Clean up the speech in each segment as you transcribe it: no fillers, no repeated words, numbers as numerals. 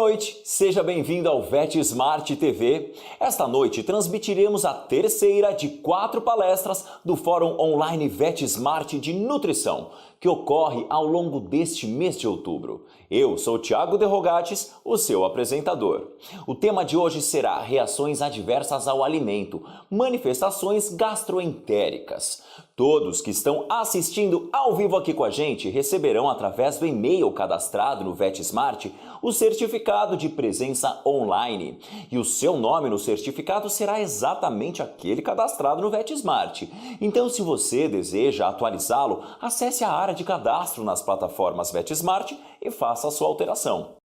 noite, seja bem-vindo ao VetSmart TV. Esta noite transmitiremos a terceira de 4 palestras do Fórum Online VetSmart de Nutrição, que ocorre ao longo deste mês de outubro. Eu sou Thiago De Rogatis, o seu apresentador. O tema de hoje será reações adversas ao alimento, manifestações gastroentéricas. Todos que estão assistindo ao vivo aqui com a gente receberão através do e-mail cadastrado no VetSmart o certificado de presença online. E o seu nome no certificado será exatamente aquele cadastrado no VetSmart. Então, se você deseja atualizá-lo, acesse a área de cadastro nas plataformas VetSmart e faça a sua alteração.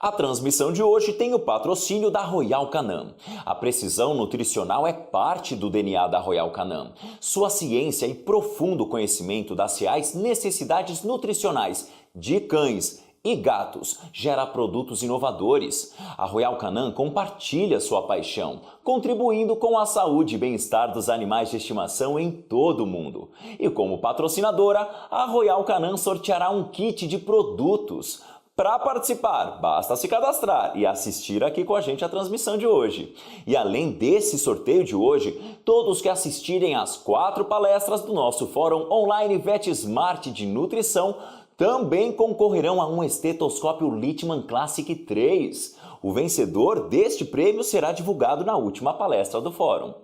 A transmissão de hoje tem o patrocínio da Royal Canin. A precisão nutricional é parte do DNA da Royal Canin. Sua ciência e profundo conhecimento das reais necessidades nutricionais de cães e gatos gera produtos inovadores. A Royal Canin compartilha sua paixão, contribuindo com a saúde e bem-estar dos animais de estimação em todo o mundo. E como patrocinadora, a Royal Canin sorteará um kit de produtos. Para participar, basta se cadastrar e assistir aqui com a gente a transmissão de hoje. E além desse sorteio de hoje, todos que assistirem às 4 palestras do nosso Fórum Online VetSmart de Nutrição também concorrerão a um estetoscópio Littmann Classic 3. O vencedor deste prêmio será divulgado na última palestra do Fórum.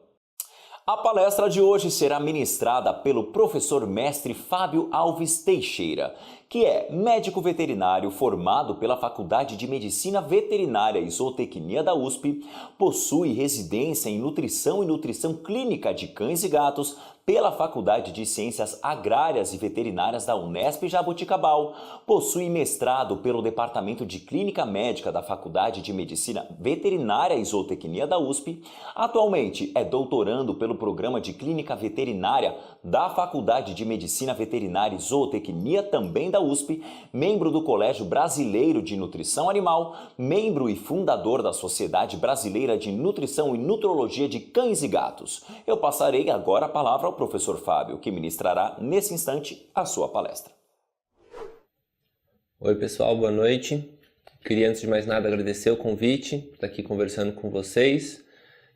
A palestra de hoje será ministrada pelo professor mestre Fábio Alves Teixeira, que é médico veterinário formado pela Faculdade de Medicina Veterinária e Zootecnia da USP, possui residência em Nutrição e Nutrição Clínica de Cães e Gatos pela Faculdade de Ciências Agrárias e Veterinárias da Unesp Jaboticabal, possui mestrado pelo Departamento de Clínica Médica da Faculdade de Medicina Veterinária e Zootecnia da USP, atualmente é doutorando pelo Programa de Clínica Veterinária da Faculdade de Medicina Veterinária e Zootecnia também da USP, membro do Colégio Brasileiro de Nutrição Animal, membro e fundador da Sociedade Brasileira de Nutrição e Nutrologia de Cães e Gatos. Eu passarei agora a palavra ao professor Fábio, que ministrará nesse instante a sua palestra. Oi pessoal, boa noite. Queria antes de mais nada agradecer o convite, estar aqui conversando com vocês.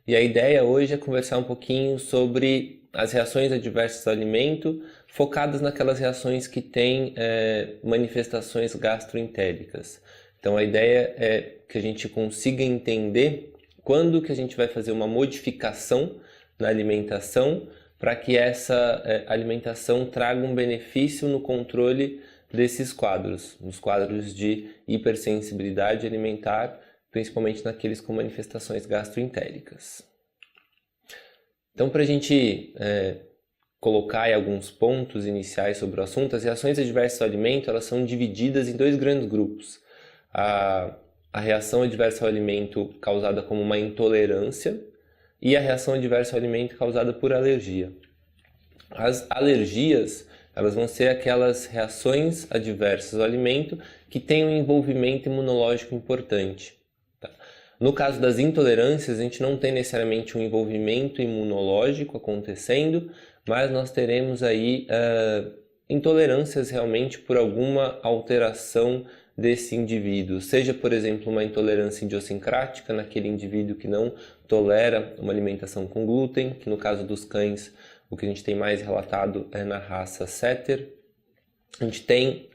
E a ideia hoje é conversar um pouquinho sobre as reações adversas ao alimento, focadas naquelas reações que têm manifestações gastroentéricas. Então a ideia é que a gente consiga entender quando que a gente vai fazer uma modificação na alimentação para que essa alimentação traga um benefício no controle desses quadros, nos quadros de hipersensibilidade alimentar, principalmente naqueles com manifestações gastroentéricas. Então, para a gente colocar aí alguns pontos iniciais sobre o assunto, as reações adversas ao alimento elas são divididas em 2 grandes grupos. A reação adversa ao alimento causada como uma intolerância e a reação adversa ao alimento causada por alergia. As alergias elas vão ser aquelas reações adversas ao alimento que têm um envolvimento imunológico importante. No caso das intolerâncias, a gente não tem necessariamente um envolvimento imunológico acontecendo, mas nós teremos aí intolerâncias realmente por alguma alteração desse indivíduo, seja, por exemplo, uma intolerância idiosincrática naquele indivíduo que não tolera uma alimentação com glúten, que no caso dos cães, o que a gente tem mais relatado é na raça Setter. A gente tem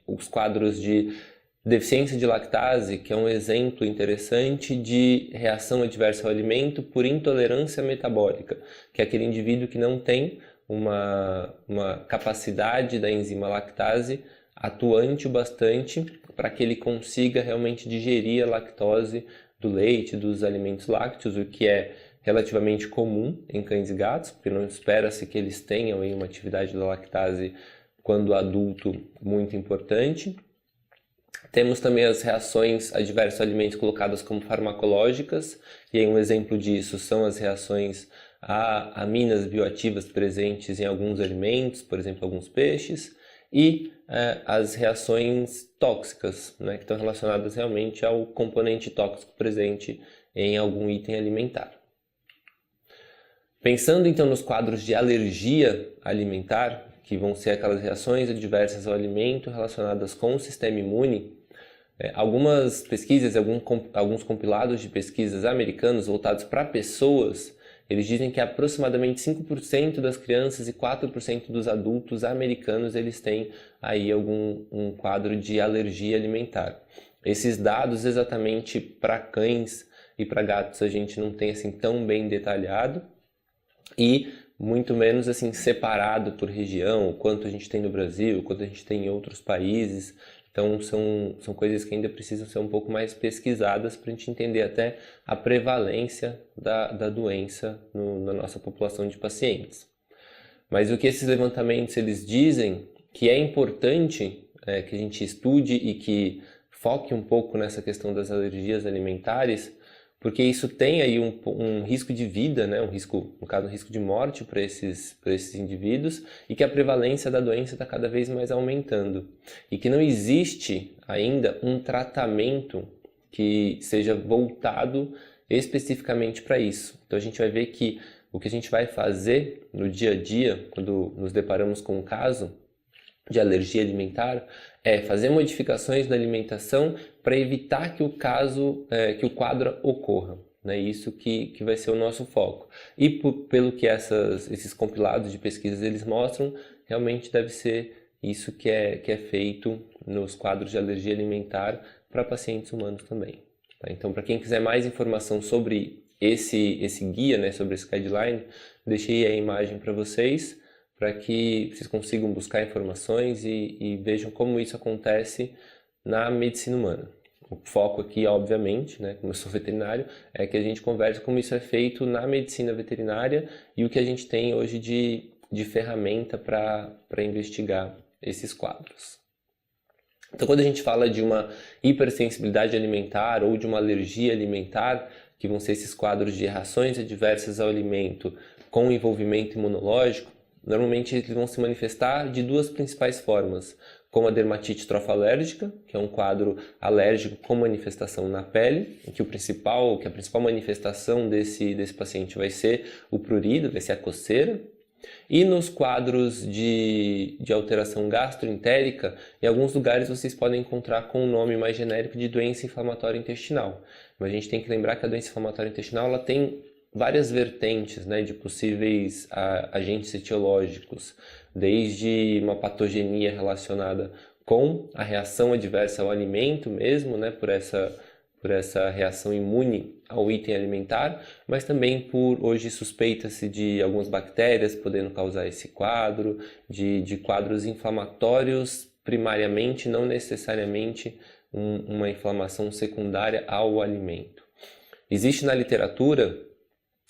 os quadros de deficiência de lactase, que é um exemplo interessante de reação adversa ao alimento por intolerância metabólica, que é aquele indivíduo que não tem uma capacidade da enzima lactase atuante o bastante para que ele consiga realmente digerir a lactose do leite, dos alimentos lácteos, o que é relativamente comum em cães e gatos, porque não espera-se que eles tenham aí uma atividade da lactase quando adulto muito importante. Temos também as reações adversas ao alimento colocadas como farmacológicas, e aí um exemplo disso são as reações a aminas bioativas presentes em alguns alimentos, por exemplo, alguns peixes, e as reações tóxicas, né, que estão relacionadas realmente ao componente tóxico presente em algum item alimentar. Pensando então nos quadros de alergia alimentar, que vão ser aquelas reações adversas ao alimento relacionadas com o sistema imune, Algumas pesquisas, alguns compilados de pesquisas americanos voltados para pessoas, eles dizem que aproximadamente 5% das crianças e 4% dos adultos americanos eles têm aí um quadro de alergia alimentar. Esses dados exatamente para cães e para gatos a gente não tem assim tão bem detalhado e muito menos assim separado por região, o quanto a gente tem no Brasil, o quanto a gente tem em outros países. Então são coisas que ainda precisam ser um pouco mais pesquisadas para a gente entender até a prevalência da doença na nossa população de pacientes. Mas o que esses levantamentos eles dizem que é importante que a gente estude e que foque um pouco nessa questão das alergias alimentares, porque isso tem aí um risco de vida, né? No caso, um risco de morte para esses indivíduos, e que a prevalência da doença está cada vez mais aumentando. E que não existe ainda um tratamento que seja voltado especificamente para isso. Então a gente vai ver que o que a gente vai fazer no dia a dia, quando nos deparamos com um caso de alergia alimentar, é fazer modificações na alimentação para evitar que o quadro ocorra. É isso que vai ser o nosso foco. E pelo que esses compilados de pesquisas eles mostram, realmente deve ser isso que é feito nos quadros de alergia alimentar para pacientes humanos também. Tá? Então, para quem quiser mais informação sobre esse guia, né, sobre esse guideline, deixei a imagem para vocês, para que vocês consigam buscar informações e vejam como isso acontece na medicina humana. O foco aqui, obviamente, né, como eu sou veterinário, é que a gente converse como isso é feito na medicina veterinária e o que a gente tem hoje de ferramenta para investigar esses quadros. Então, quando a gente fala de uma hipersensibilidade alimentar ou de uma alergia alimentar, que vão ser esses quadros de reações adversas ao alimento com envolvimento imunológico, normalmente eles vão se manifestar de duas principais formas, como a dermatite trofalérgica, que é um quadro alérgico com manifestação na pele, em que a principal manifestação desse paciente vai ser o prurido, vai ser a coceira. E nos quadros de alteração gastroentérica, em alguns lugares vocês podem encontrar com um nome mais genérico de doença inflamatória intestinal. Mas a gente tem que lembrar que a doença inflamatória intestinal ela tem várias vertentes, né, de possíveis agentes etiológicos, desde uma patogenia relacionada com a reação adversa ao alimento mesmo, né, por essa reação imune ao item alimentar, mas também por hoje suspeita-se de algumas bactérias podendo causar esse quadro, de quadros inflamatórios primariamente, não necessariamente uma inflamação secundária ao alimento. Existe na literatura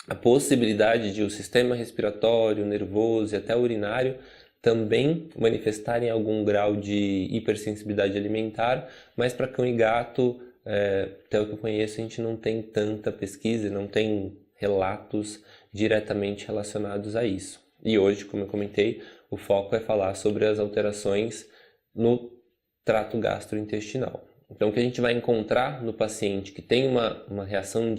a possibilidade de o sistema respiratório, nervoso e até urinário também manifestarem algum grau de hipersensibilidade alimentar, mas para cão e gato, até o que eu conheço, a gente não tem tanta pesquisa, não tem relatos diretamente relacionados a isso. E hoje, como eu comentei, o foco é falar sobre as alterações no trato gastrointestinal. Então, o que a gente vai encontrar no paciente que tem uma reação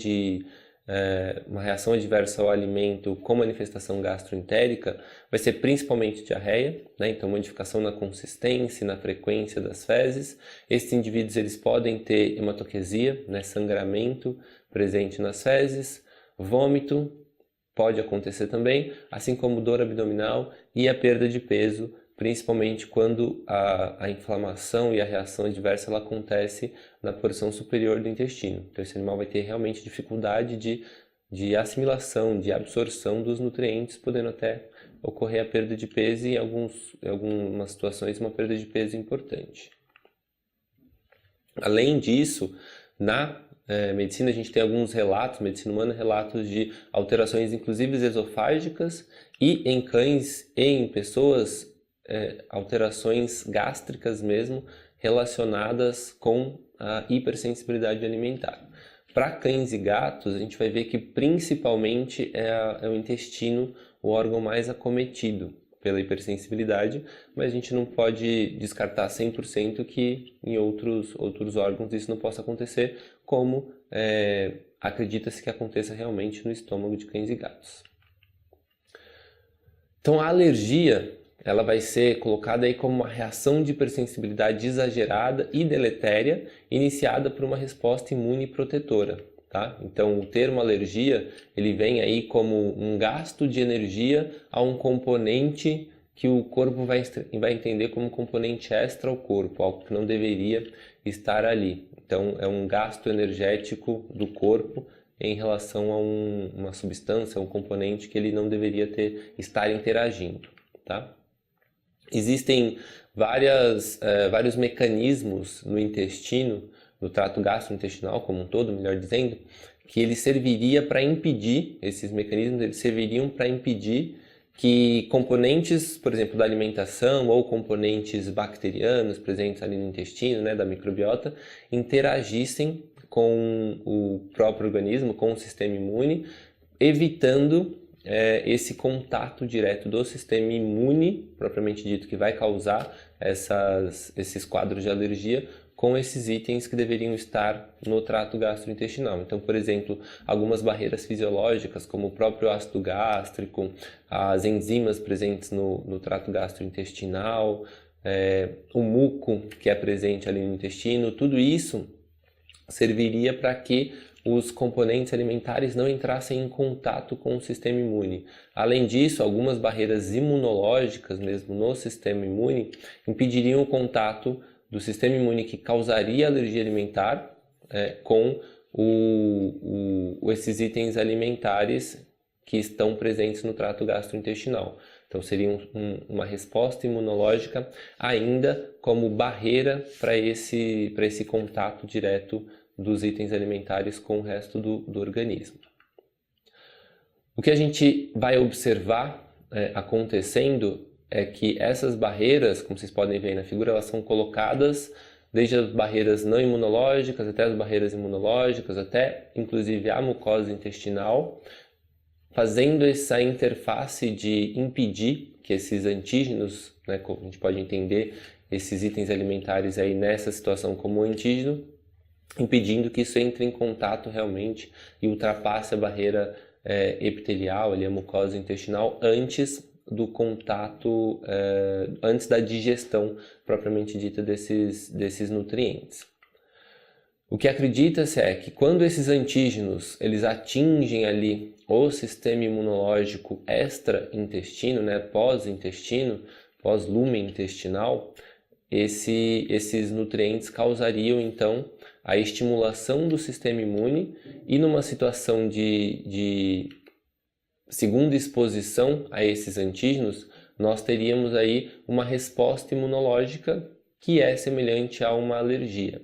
adversa ao alimento com manifestação gastroentérica vai ser principalmente diarreia, né? Então modificação na consistência e na frequência das fezes. Esses indivíduos eles podem ter hematoquesia, né? Sangramento presente nas fezes, vômito pode acontecer também, assim como dor abdominal e a perda de peso, principalmente quando a inflamação e a reação adversa ela acontece na porção superior do intestino. Então esse animal vai ter realmente dificuldade de assimilação, de absorção dos nutrientes, podendo até ocorrer a perda de peso e em algumas situações uma perda de peso importante. Além disso, na medicina a gente tem alguns relatos, medicina humana, relatos de alterações inclusive esofágicas e em cães e em pessoas alterações gástricas mesmo relacionadas com a hipersensibilidade alimentar. Para cães e gatos, a gente vai ver que principalmente é o intestino o órgão mais acometido pela hipersensibilidade, mas a gente não pode descartar 100% que em outros órgãos isso não possa acontecer, como acredita-se que aconteça realmente no estômago de cães e gatos. Então a alergia ela vai ser colocada aí como uma reação de hipersensibilidade exagerada e deletéria, iniciada por uma resposta imune protetora, tá? Então, o termo alergia, ele vem aí como um gasto de energia a um componente que o corpo vai entender como componente extra ao corpo, algo que não deveria estar ali. Então, é um gasto energético do corpo em relação a uma substância, um componente que ele não deveria estar interagindo, tá? Existem vários mecanismos no intestino, no trato gastrointestinal como um todo, melhor dizendo, que ele serviria para impedir, esses mecanismos eles serviriam para impedir que componentes, por exemplo, da alimentação ou componentes bacterianos presentes ali no intestino, né, da microbiota, interagissem com o próprio organismo, com o sistema imune, evitando esse contato direto do sistema imune, propriamente dito, que vai causar esses quadros de alergia, com esses itens que deveriam estar no trato gastrointestinal. Então, por exemplo, algumas barreiras fisiológicas, como o próprio ácido gástrico, as enzimas presentes no trato gastrointestinal, o muco que é presente ali no intestino, tudo isso serviria para que os componentes alimentares não entrassem em contato com o sistema imune. Além disso, algumas barreiras imunológicas, mesmo no sistema imune, impediriam o contato do sistema imune que causaria alergia alimentar com esses itens alimentares que estão presentes no trato gastrointestinal. Então, seria uma resposta imunológica ainda como barreira para esse contato direto dos itens alimentares com o resto do organismo. O que a gente vai observar acontecendo é que essas barreiras, como vocês podem ver aí na figura, elas são colocadas desde as barreiras não imunológicas até as barreiras imunológicas, até inclusive a mucosa intestinal, fazendo essa interface de impedir que esses antígenos, né, como a gente pode entender esses itens alimentares aí nessa situação como antígeno, impedindo que isso entre em contato realmente e ultrapasse a barreira epitelial, ali, a mucosa intestinal, antes do contato, antes da digestão propriamente dita desses nutrientes. O que acredita-se é que quando esses antígenos eles atingem ali o sistema imunológico extra-intestino, né, pós-intestino, pós-lúmen intestinal, esses nutrientes causariam então a estimulação do sistema imune e numa situação de segunda exposição a esses antígenos, nós teríamos aí uma resposta imunológica que é semelhante a uma alergia.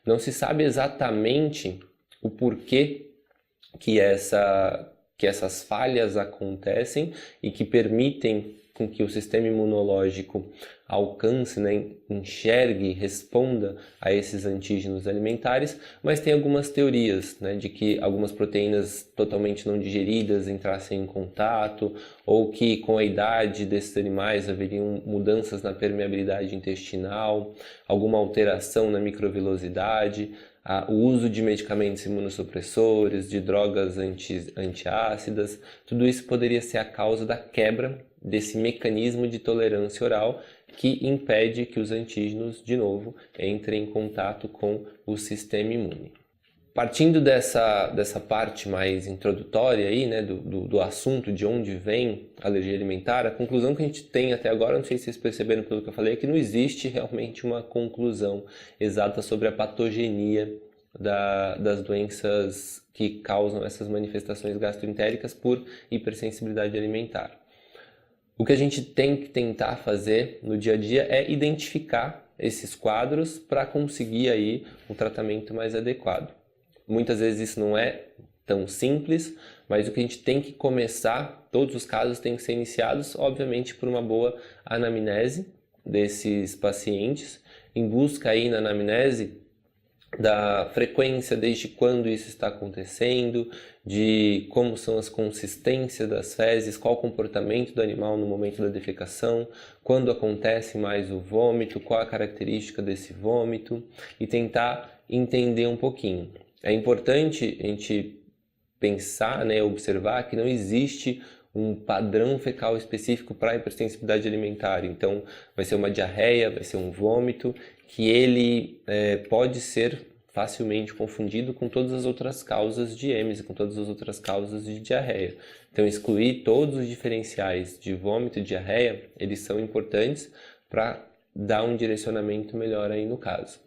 Não se sabe exatamente o porquê que essas falhas acontecem e que permitem com que o sistema imunológico alcance, né, enxergue e responda a esses antígenos alimentares, mas tem algumas teorias, né, de que algumas proteínas totalmente não digeridas entrassem em contato, ou que com a idade desses animais haveriam mudanças na permeabilidade intestinal, alguma alteração na microvilosidade, o uso de medicamentos imunossupressores, de drogas antiácidas, tudo isso poderia ser a causa da quebra desse mecanismo de tolerância oral que impede que os antígenos, de novo, entrem em contato com o sistema imune. Partindo dessa parte mais introdutória aí, né, do assunto de onde vem a alergia alimentar, a conclusão que a gente tem até agora, não sei se vocês perceberam pelo que eu falei, é que não existe realmente uma conclusão exata sobre a patogenia das doenças que causam essas manifestações gastroentéricas por hipersensibilidade alimentar. O que a gente tem que tentar fazer no dia a dia é identificar esses quadros para conseguir aí um tratamento mais adequado. Muitas vezes isso não é tão simples, mas o que a gente tem que começar, todos os casos têm que ser iniciados, obviamente, por uma boa anamnese desses pacientes, em busca aí na anamnese da frequência, desde quando isso está acontecendo, de como são as consistências das fezes, qual o comportamento do animal no momento da defecação, quando acontece mais o vômito, qual a característica desse vômito, e tentar entender um pouquinho. É importante a gente pensar, né, observar que não existe um padrão fecal específico para a hipersensibilidade alimentar. Então, vai ser uma diarreia, vai ser um vômito, que ele pode ser facilmente confundido com todas as outras causas de êmesis, com todas as outras causas de diarreia. Então, excluir todos os diferenciais de vômito e diarreia, eles são importantes para dar um direcionamento melhor aí no caso.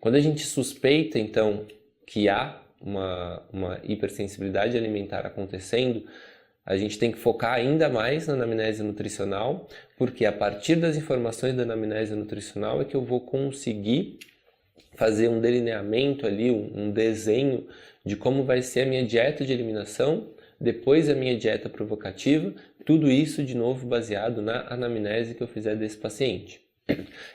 Quando a gente suspeita, então, que há uma hipersensibilidade alimentar acontecendo, a gente tem que focar ainda mais na anamnese nutricional, porque a partir das informações da anamnese nutricional é que eu vou conseguir fazer um delineamento ali, um desenho de como vai ser a minha dieta de eliminação, depois a minha dieta provocativa, tudo isso de novo baseado na anamnese que eu fizer desse paciente.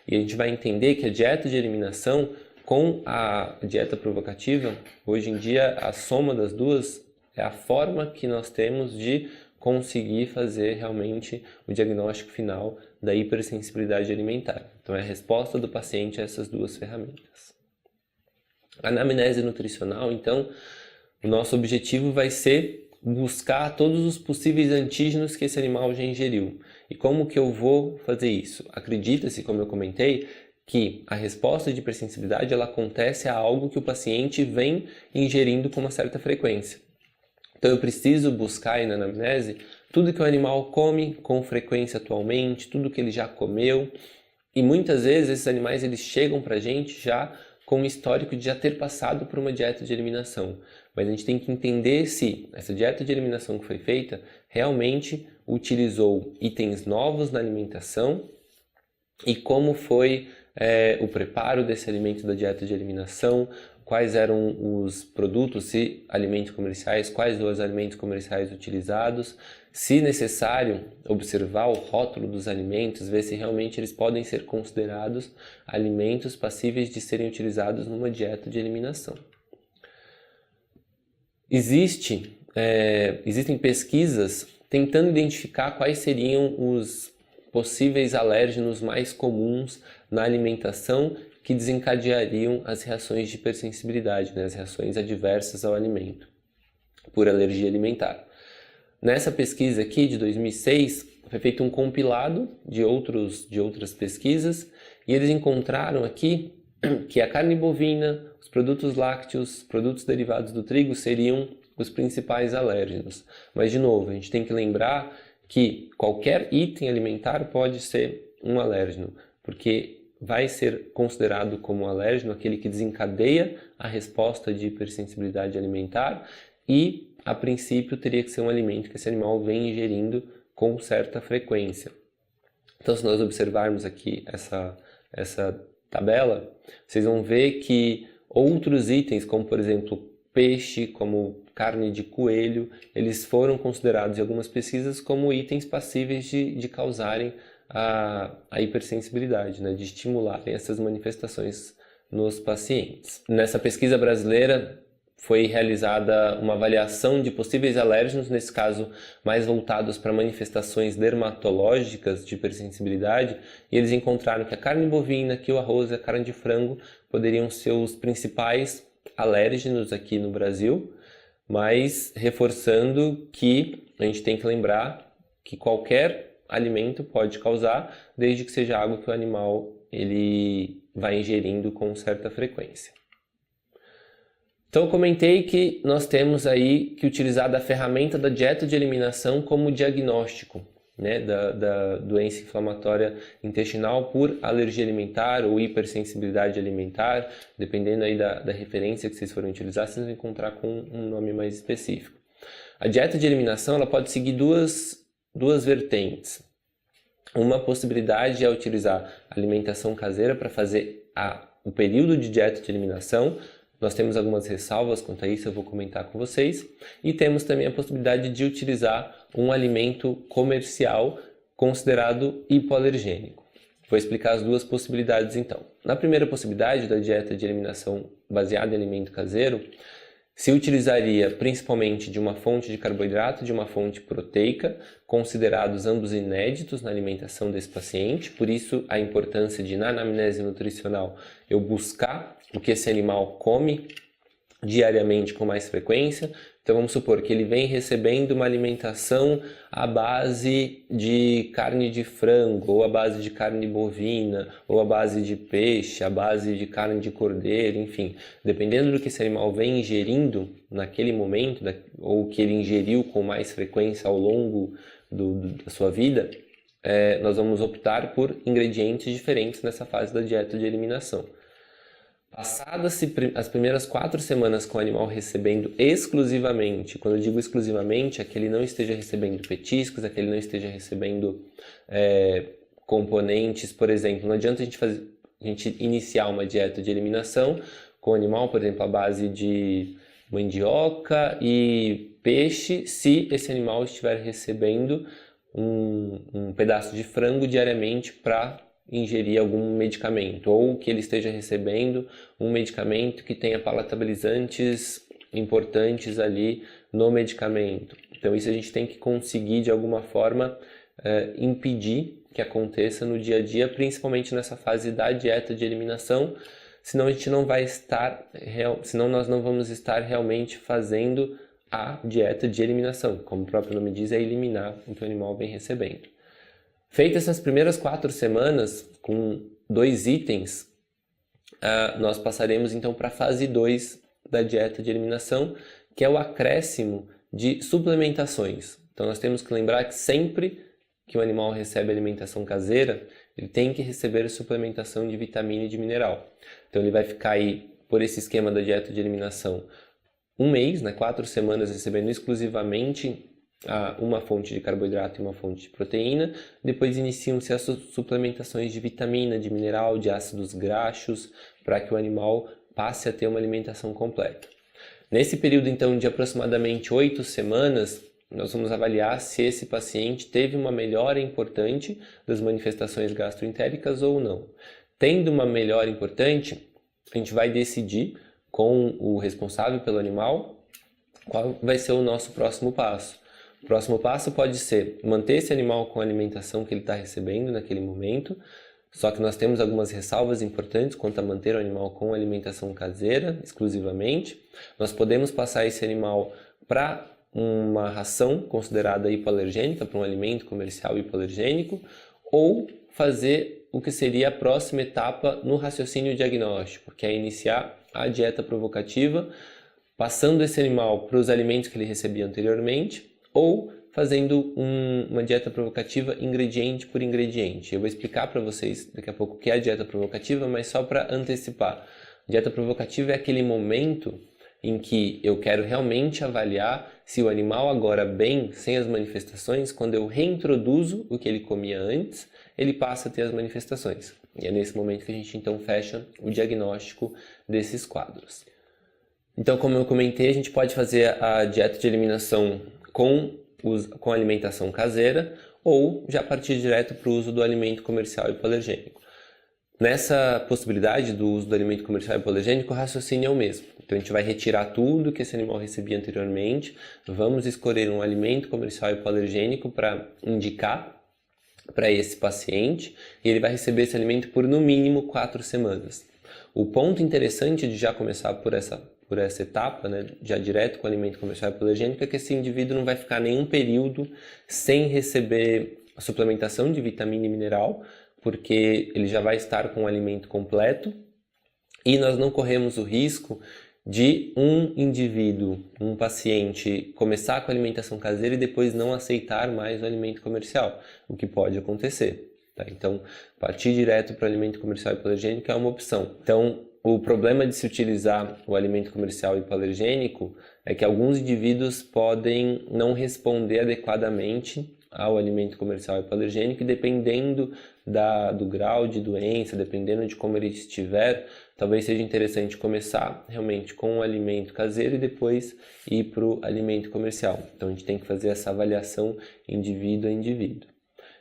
E a gente vai entender que a dieta de eliminação com a dieta provocativa, hoje em dia a soma das duas é a forma que nós temos de conseguir fazer realmente o diagnóstico final da hipersensibilidade alimentar. Então é a resposta do paciente a essas duas ferramentas. A anamnese nutricional, então, o nosso objetivo vai ser buscar todos os possíveis antígenos que esse animal já ingeriu. E como que eu vou fazer isso? Acredita-se, como eu comentei, que a resposta de hipersensibilidade ela acontece a algo que o paciente vem ingerindo com uma certa frequência. Então eu preciso buscar aí na anamnese tudo que o animal come com frequência atualmente, tudo que ele já comeu. E muitas vezes esses animais eles chegam para a gente já com um histórico de já ter passado por uma dieta de eliminação. Mas a gente tem que entender se essa dieta de eliminação que foi feita realmente utilizou itens novos na alimentação e como foi o preparo desse alimento da dieta de eliminação, quais eram os produtos, se alimentos comerciais, quais os alimentos comerciais utilizados, se necessário observar o rótulo dos alimentos, ver se realmente eles podem ser considerados alimentos passíveis de serem utilizados numa dieta de eliminação. Existem pesquisas tentando identificar quais seriam os possíveis alérgenos mais comuns na alimentação que desencadeariam as reações de hipersensibilidade, as reações adversas ao alimento, por alergia alimentar. Nessa pesquisa aqui de 2006, foi feito um compilado de outras pesquisas e eles encontraram aqui que a carne bovina, os produtos lácteos, produtos derivados do trigo seriam os principais alérgenos. Mas, de novo, a gente tem que lembrar que qualquer item alimentar pode ser um alérgeno, porque vai ser considerado como alérgeno aquele que desencadeia a resposta de hipersensibilidade alimentar e, a princípio, teria que ser um alimento que esse animal vem ingerindo com certa frequência. Então, se nós observarmos aqui essa tabela, vocês vão ver que outros itens, como por exemplo peixe, como carne de coelho, eles foram considerados em algumas pesquisas como itens passíveis de causarem a hipersensibilidade, de estimularem essas manifestações nos pacientes. Nessa pesquisa brasileira foi realizada uma avaliação de possíveis alérgenos, nesse caso mais voltados para manifestações dermatológicas de hipersensibilidade, e eles encontraram que a carne bovina, que o arroz e a carne de frango poderiam ser os principais alérgenos aqui no Brasil, mas reforçando que a gente tem que lembrar que qualquer alimento pode causar, desde que seja algo que o animal ele vai ingerindo com certa frequência. Então eu comentei que nós temos aí que utilizar da ferramenta da dieta de eliminação como diagnóstico, da doença inflamatória intestinal por alergia alimentar ou hipersensibilidade alimentar, dependendo aí da referência que vocês forem utilizar, vocês vão encontrar com um nome mais específico. A dieta de eliminação ela pode seguir duas vertentes. Uma possibilidade é utilizar alimentação caseira para fazer o período de dieta de eliminação. Nós temos algumas ressalvas quanto a isso, eu vou comentar com vocês. E temos também a possibilidade de utilizar um alimento comercial considerado hipoalergênico. Vou explicar as duas possibilidades então. Na primeira possibilidade da dieta de eliminação baseada em alimento caseiro, se utilizaria principalmente de uma fonte de carboidrato e de uma fonte proteica, considerados ambos inéditos na alimentação desse paciente, por isso a importância de, na anamnese nutricional, eu buscar o que esse animal come diariamente com mais frequência, Então vamos supor que ele vem recebendo uma alimentação à base de carne de frango, ou à base de carne bovina, ou à base de peixe, à base de carne de cordeiro, enfim. Dependendo do que esse animal vem ingerindo naquele momento, ou que ele ingeriu com mais frequência ao longo da sua vida, nós vamos optar por ingredientes diferentes nessa fase da dieta de eliminação. Passadas as primeiras 4 semanas com o animal recebendo exclusivamente, quando eu digo exclusivamente, é que ele não esteja recebendo petiscos, é que ele não esteja recebendo componentes, por exemplo, não adianta a gente iniciar uma dieta de eliminação com o animal, por exemplo, à base de mandioca e peixe, se esse animal estiver recebendo um pedaço de frango diariamente para ingerir algum medicamento, ou que ele esteja recebendo um medicamento que tenha palatabilizantes importantes ali no medicamento. Então isso a gente tem que conseguir de alguma forma impedir que aconteça no dia a dia, principalmente nessa fase da dieta de eliminação, senão a gente não vai estar, senão nós não vamos estar realmente fazendo a dieta de eliminação, como o próprio nome diz, é eliminar o que o animal vem recebendo. Feitas essas primeiras 4 semanas, com 2 itens, nós passaremos então para a fase 2 da dieta de eliminação, que é o acréscimo de suplementações. Então nós temos que lembrar que sempre que o animal recebe alimentação caseira, ele tem que receber suplementação de vitamina e de mineral. Então ele vai ficar aí, por esse esquema da dieta de eliminação, 1 mês, 4 semanas recebendo exclusivamente uma fonte de carboidrato e uma fonte de proteína. Depois iniciam-se as suplementações de vitamina, de mineral, de ácidos graxos, para que o animal passe a ter uma alimentação completa. Nesse período, então, de aproximadamente 8 semanas, nós vamos avaliar se esse paciente teve uma melhora importante das manifestações gastroentéricas ou não. Tendo uma melhora importante, a gente vai decidir com o responsável pelo animal qual vai ser o nosso próximo passo. O próximo passo pode ser manter esse animal com a alimentação que ele está recebendo naquele momento, só que nós temos algumas ressalvas importantes quanto a manter o animal com alimentação caseira exclusivamente. Nós podemos passar esse animal para uma ração considerada hipoalergênica, para um alimento comercial hipoalergênico, ou fazer o que seria a próxima etapa no raciocínio diagnóstico, que é iniciar a dieta provocativa, passando esse animal para os alimentos que ele recebia anteriormente, ou fazendo uma dieta provocativa ingrediente por ingrediente. Eu vou explicar para vocês daqui a pouco o que é a dieta provocativa, mas só para antecipar. Dieta provocativa é aquele momento em que eu quero realmente avaliar se o animal agora bem, sem as manifestações, quando eu reintroduzo o que ele comia antes, ele passa a ter as manifestações. E é nesse momento que a gente então fecha o diagnóstico desses quadros. Então, como eu comentei, a gente pode fazer a dieta de eliminação com alimentação caseira ou já partir direto para o uso do alimento comercial hipoalergênico. Nessa possibilidade do uso do alimento comercial hipoalergênico, o raciocínio é o mesmo. Então a gente vai retirar tudo que esse animal recebia anteriormente, vamos escolher um alimento comercial hipoalergênico para indicar para esse paciente e ele vai receber esse alimento por no mínimo 4 semanas. O ponto interessante de já começar por essa etapa, já direto com o alimento comercial hipoalergênico, é que esse indivíduo não vai ficar nenhum período sem receber a suplementação de vitamina e mineral, porque ele já vai estar com o alimento completo e nós não corremos o risco de um indivíduo, um paciente, começar com a alimentação caseira e depois não aceitar mais o alimento comercial, o que pode acontecer. Tá? Então, partir direto para o alimento comercial hipoalergênico é uma opção. Então, o problema de se utilizar o alimento comercial hipoalergênico é que alguns indivíduos podem não responder adequadamente ao alimento comercial hipoalergênico e dependendo do grau de doença, dependendo de como ele estiver, talvez seja interessante começar realmente com o alimento caseiro e depois ir para o alimento comercial. Então a gente tem que fazer essa avaliação indivíduo a indivíduo.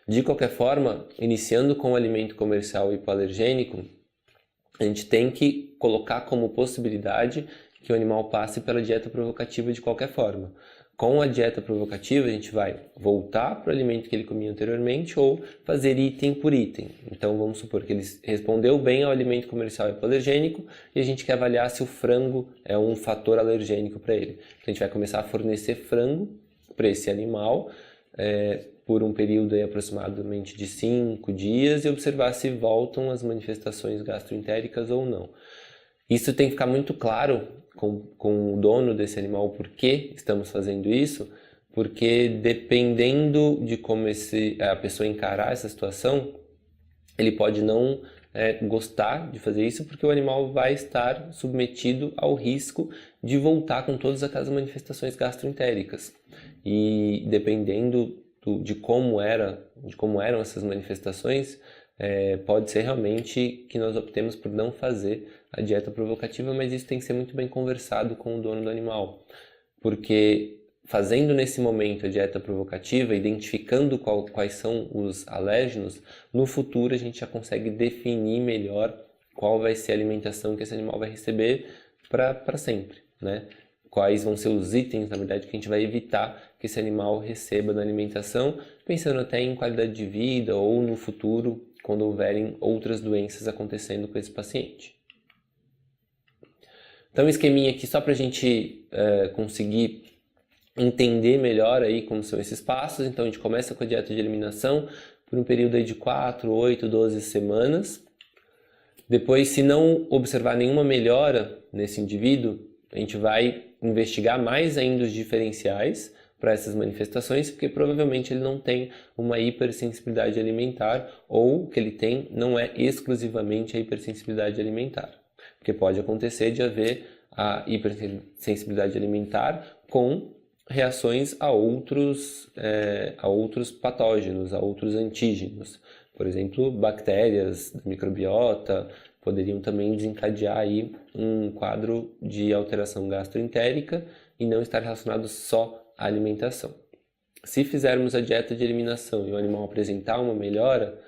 De qualquer forma, iniciando com o alimento comercial hipoalergênico, a gente tem que colocar como possibilidade que o animal passe pela dieta provocativa de qualquer forma. Com a dieta provocativa, a gente vai voltar para o alimento que ele comia anteriormente ou fazer item por item. Então, vamos supor que ele respondeu bem ao alimento comercial hipoalergênico e a gente quer avaliar se o frango é um fator alergênico para ele. Então, a gente vai começar a fornecer frango para esse animal por um período aí aproximadamente de 5 dias e observar se voltam as manifestações gastroentéricas ou não. Isso tem que ficar muito claro com o dono desse animal por que estamos fazendo isso, porque dependendo de como a pessoa encarar essa situação, ele pode não gostar de fazer isso, porque o animal vai estar submetido ao risco de voltar com todas aquelas manifestações gastroentéricas. E dependendo de como eram essas manifestações, pode ser realmente que nós optemos por não fazer a dieta provocativa, mas isso tem que ser muito bem conversado com o dono do animal, porque fazendo nesse momento a dieta provocativa, identificando quais são os alérgenos, no futuro a gente já consegue definir melhor qual vai ser a alimentação que esse animal vai receber para sempre, né? Quais vão ser os itens, na verdade, que a gente vai evitar que esse animal receba na alimentação, pensando até em qualidade de vida ou no futuro, quando houverem outras doenças acontecendo com esse paciente. Então, um esqueminha aqui só para a gente conseguir entender melhor aí como são esses passos. Então, a gente começa com a dieta de eliminação por um período aí de 4, 8, 12 semanas. Depois, se não observar nenhuma melhora nesse indivíduo, a gente vai investigar mais ainda os diferenciais para essas manifestações, porque provavelmente ele não tem uma hipersensibilidade alimentar, ou o que ele tem não é exclusivamente a hipersensibilidade alimentar. Porque pode acontecer de haver a hipersensibilidade alimentar com reações a outros patógenos, a outros antígenos. Por exemplo, bactérias da microbiota poderiam também desencadear aí um quadro de alteração gastroentérica e não estar relacionado só à alimentação. Se fizermos a dieta de eliminação e o animal apresentar uma melhora,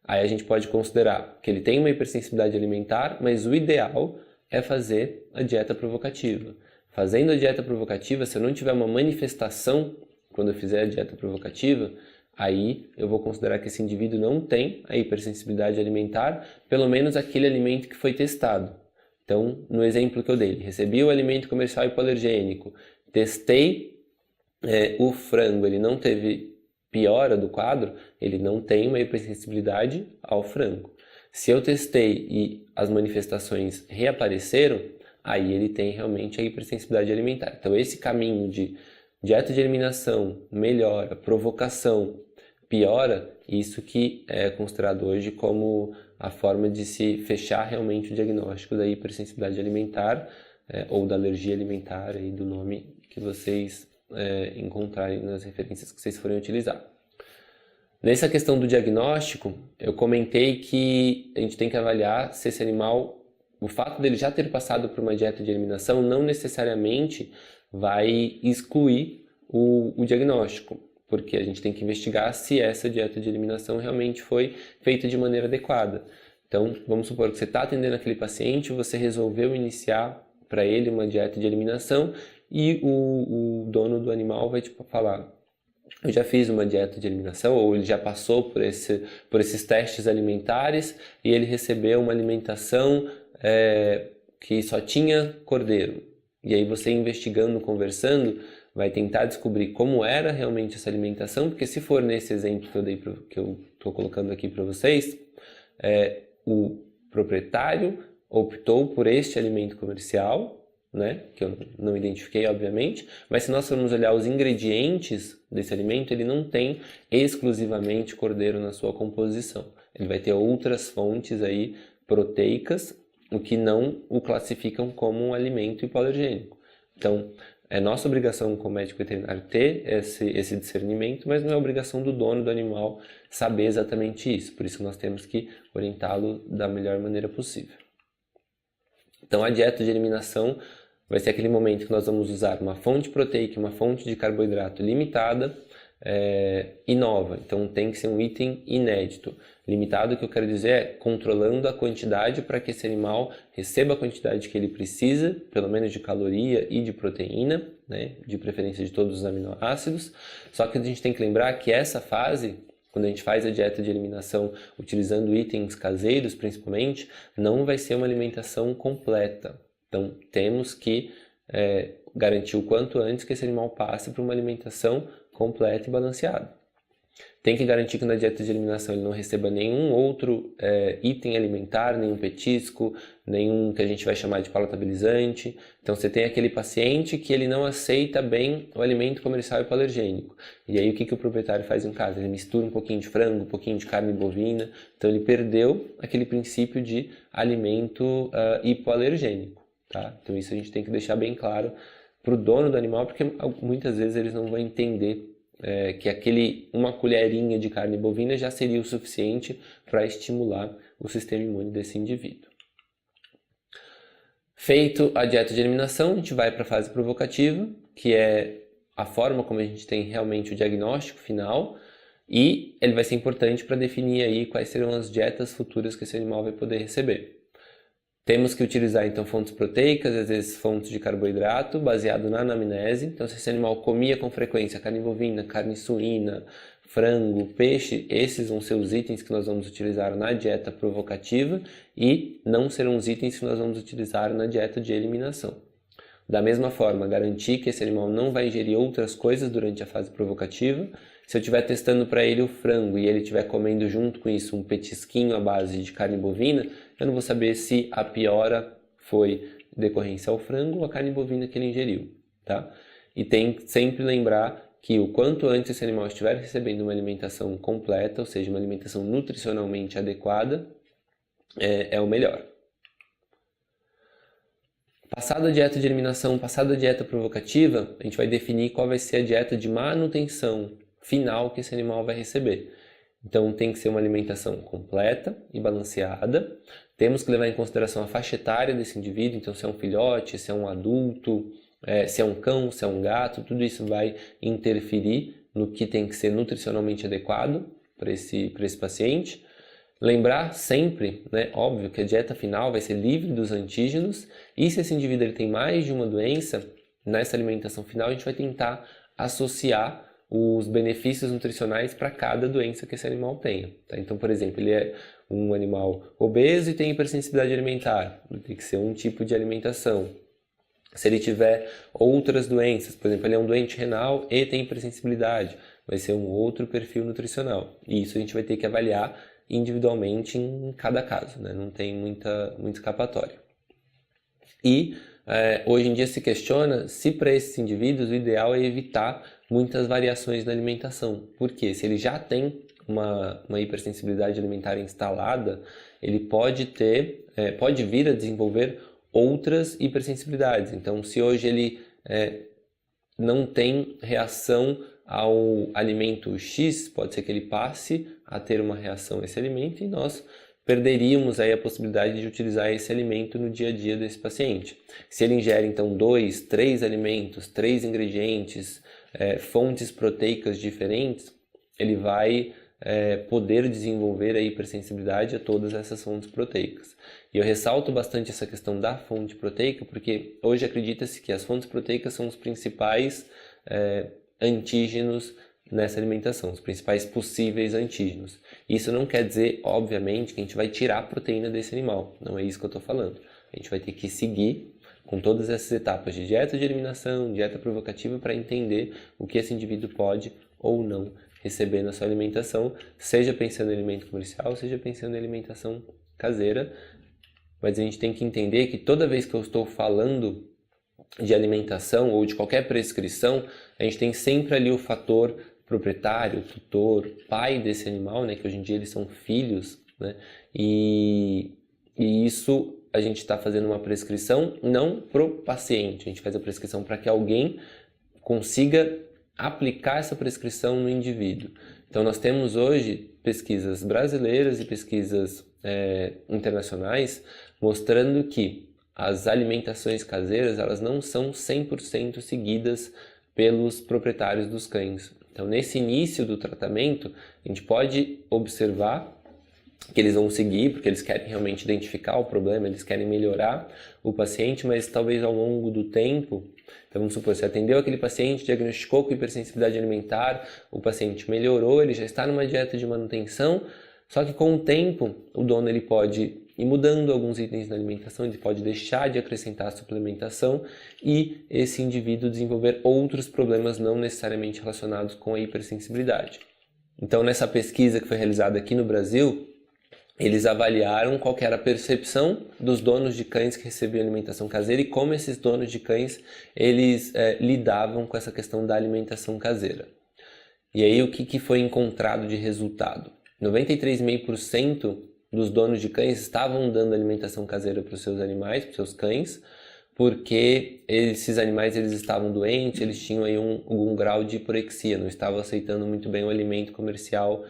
aí a gente pode considerar que ele tem uma hipersensibilidade alimentar, mas o ideal é fazer a dieta provocativa. Fazendo a dieta provocativa, se eu não tiver uma manifestação quando eu fizer a dieta provocativa, aí eu vou considerar que esse indivíduo não tem a hipersensibilidade alimentar, pelo menos aquele alimento que foi testado. Então, no exemplo que eu dei, recebi o alimento comercial hipoalergênico, testei o frango, ele não teve piora do quadro, ele não tem uma hipersensibilidade ao frango. Se eu testei e as manifestações reapareceram, aí ele tem realmente a hipersensibilidade alimentar. Então, esse caminho de dieta de eliminação, melhora, provocação, piora, isso que é considerado hoje como a forma de se fechar realmente o diagnóstico da hipersensibilidade alimentar ou da alergia alimentar, aí do nome que vocês encontrarem nas referências que vocês forem utilizar. Nessa questão do diagnóstico, eu comentei que a gente tem que avaliar se esse animal, o fato dele já ter passado por uma dieta de eliminação não necessariamente vai excluir o diagnóstico, porque a gente tem que investigar se essa dieta de eliminação realmente foi feita de maneira adequada. Então, vamos supor que você está atendendo aquele paciente, você resolveu iniciar para ele uma dieta de eliminação e o dono do animal vai falar: eu já fiz uma dieta de eliminação, ou ele já passou por esses testes alimentares e ele recebeu uma alimentação que só tinha cordeiro. E aí você investigando, conversando, vai tentar descobrir como era realmente essa alimentação, porque se for nesse exemplo que eu estou colocando aqui para vocês, o proprietário optou por este alimento comercial, né, que eu não identifiquei, obviamente, mas se nós formos olhar os ingredientes desse alimento, ele não tem exclusivamente cordeiro na sua composição. Ele vai ter outras fontes aí proteicas, o que não o classificam como um alimento hipoalergênico. Então, é nossa obrigação como médico veterinário ter esse discernimento, mas não é obrigação do dono do animal saber exatamente isso. Por isso que nós temos que orientá-lo da melhor maneira possível. Então, a dieta de eliminação vai ser aquele momento que nós vamos usar uma fonte proteica, uma fonte de carboidrato limitada, inova. Então tem que ser um item inédito. Limitado, o que eu quero dizer é controlando a quantidade para que esse animal receba a quantidade que ele precisa, pelo menos de caloria e de proteína, né? De preferência de todos os aminoácidos. Só que a gente tem que lembrar que essa fase, quando a gente faz a dieta de eliminação utilizando itens caseiros principalmente, não vai ser uma alimentação completa. Então temos que garantir o quanto antes que esse animal passe para uma alimentação completa e balanceada. Tem que garantir que na dieta de eliminação ele não receba nenhum outro item alimentar, nenhum petisco, nenhum que a gente vai chamar de palatabilizante. Então você tem aquele paciente que ele não aceita bem o alimento comercial hipoalergênico. E aí o que o proprietário faz em casa? Ele mistura um pouquinho de frango, um pouquinho de carne bovina. Então ele perdeu aquele princípio de alimento hipoalergênico. Tá? Então isso a gente tem que deixar bem claro para o dono do animal, porque muitas vezes eles não vão entender que uma colherinha de carne bovina já seria o suficiente para estimular o sistema imune desse indivíduo. Feito a dieta de eliminação, a gente vai para a fase provocativa, que é a forma como a gente tem realmente o diagnóstico final, e ele vai ser importante para definir aí quais serão as dietas futuras que esse animal vai poder receber. Temos que utilizar então fontes proteicas, às vezes fontes de carboidrato, baseado na anamnese. Então se esse animal comia com frequência carne bovina, carne suína, frango, peixe, esses vão ser os itens que nós vamos utilizar na dieta provocativa e não serão os itens que nós vamos utilizar na dieta de eliminação. Da mesma forma, garantir que esse animal não vai ingerir outras coisas durante a fase provocativa. Se eu estiver testando para ele o frango e ele estiver comendo junto com isso um petisquinho à base de carne bovina, eu não vou saber se a piora foi decorrência ao frango ou à carne bovina que ele ingeriu, tá? E tem que sempre lembrar que o quanto antes esse animal estiver recebendo uma alimentação completa, ou seja, uma alimentação nutricionalmente adequada, é o melhor. Passada a dieta de eliminação, passada a dieta provocativa, a gente vai definir qual vai ser a dieta de manutenção final que esse animal vai receber. Então tem que ser uma alimentação completa e balanceada. Temos que levar em consideração a faixa etária desse indivíduo, então se é um filhote, se é um adulto, se é um cão, se é um gato, tudo isso vai interferir no que tem que ser nutricionalmente adequado para esse paciente. Lembrar sempre, né, óbvio, que a dieta final vai ser livre dos antígenos e se esse indivíduo ele tem mais de uma doença, nessa alimentação final a gente vai tentar associar os benefícios nutricionais para cada doença que esse animal tenha. Tá? Então, por exemplo, ele é um animal obeso e tem hipersensibilidade alimentar, tem que ser um tipo de alimentação. Se ele tiver outras doenças, por exemplo, ele é um doente renal e tem hipersensibilidade, vai ser um outro perfil nutricional. E isso a gente vai ter que avaliar individualmente em cada caso, né? Não tem muito escapatório. E hoje em dia se questiona se para esses indivíduos o ideal é evitar muitas variações na alimentação. Porque se ele já tem uma hipersensibilidade alimentar instalada, ele pode vir a desenvolver outras hipersensibilidades. Então, se hoje ele não tem reação ao alimento X, pode ser que ele passe a ter uma reação a esse alimento e nós perderíamos aí a possibilidade de utilizar esse alimento no dia a dia desse paciente. Se ele ingere então 2, 3 alimentos, 3 ingredientes, fontes proteicas diferentes, ele vai poder desenvolver a hipersensibilidade a todas essas fontes proteicas. E eu ressalto bastante essa questão da fonte proteica, porque hoje acredita-se que as fontes proteicas são os principais antígenos nessa alimentação, os principais possíveis antígenos. Isso não quer dizer, obviamente, que a gente vai tirar a proteína desse animal, não é isso que eu estou falando. A gente vai ter que seguir com todas essas etapas de dieta de eliminação, dieta provocativa, para entender o que esse indivíduo pode ou não receber na sua alimentação, seja pensando em alimento comercial, seja pensando em alimentação caseira. Mas a gente tem que entender que toda vez que eu estou falando de alimentação ou de qualquer prescrição, a gente tem sempre ali o fator proprietário, tutor, pai desse animal, né, que hoje em dia eles são filhos, né, e isso a gente está fazendo uma prescrição não pro paciente, a gente faz a prescrição para que alguém consiga aplicar essa prescrição no indivíduo. Então nós temos hoje pesquisas brasileiras e pesquisas internacionais mostrando que as alimentações caseiras elas não são 100% seguidas pelos proprietários dos cães. Então, nesse início do tratamento, a gente pode observar que eles vão seguir, porque eles querem realmente identificar o problema, eles querem melhorar o paciente, mas talvez ao longo do tempo, então vamos supor, você atendeu aquele paciente, diagnosticou com hipersensibilidade alimentar, o paciente melhorou, ele já está numa dieta de manutenção, só que com o tempo, o dono ele pode ir mudando alguns itens na alimentação, ele pode deixar de acrescentar a suplementação e esse indivíduo desenvolver outros problemas não necessariamente relacionados com a hipersensibilidade. Então, nessa pesquisa que foi realizada aqui no Brasil, eles avaliaram qual que era a percepção dos donos de cães que recebiam alimentação caseira e como esses donos de cães eles lidavam com essa questão da alimentação caseira. E aí o que foi encontrado de resultado? 93,5% dos donos de cães estavam dando alimentação caseira para os seus animais, para os seus cães, porque esses animais eles estavam doentes, eles tinham aí algum grau de hiporexia, não estavam aceitando muito bem o alimento comercial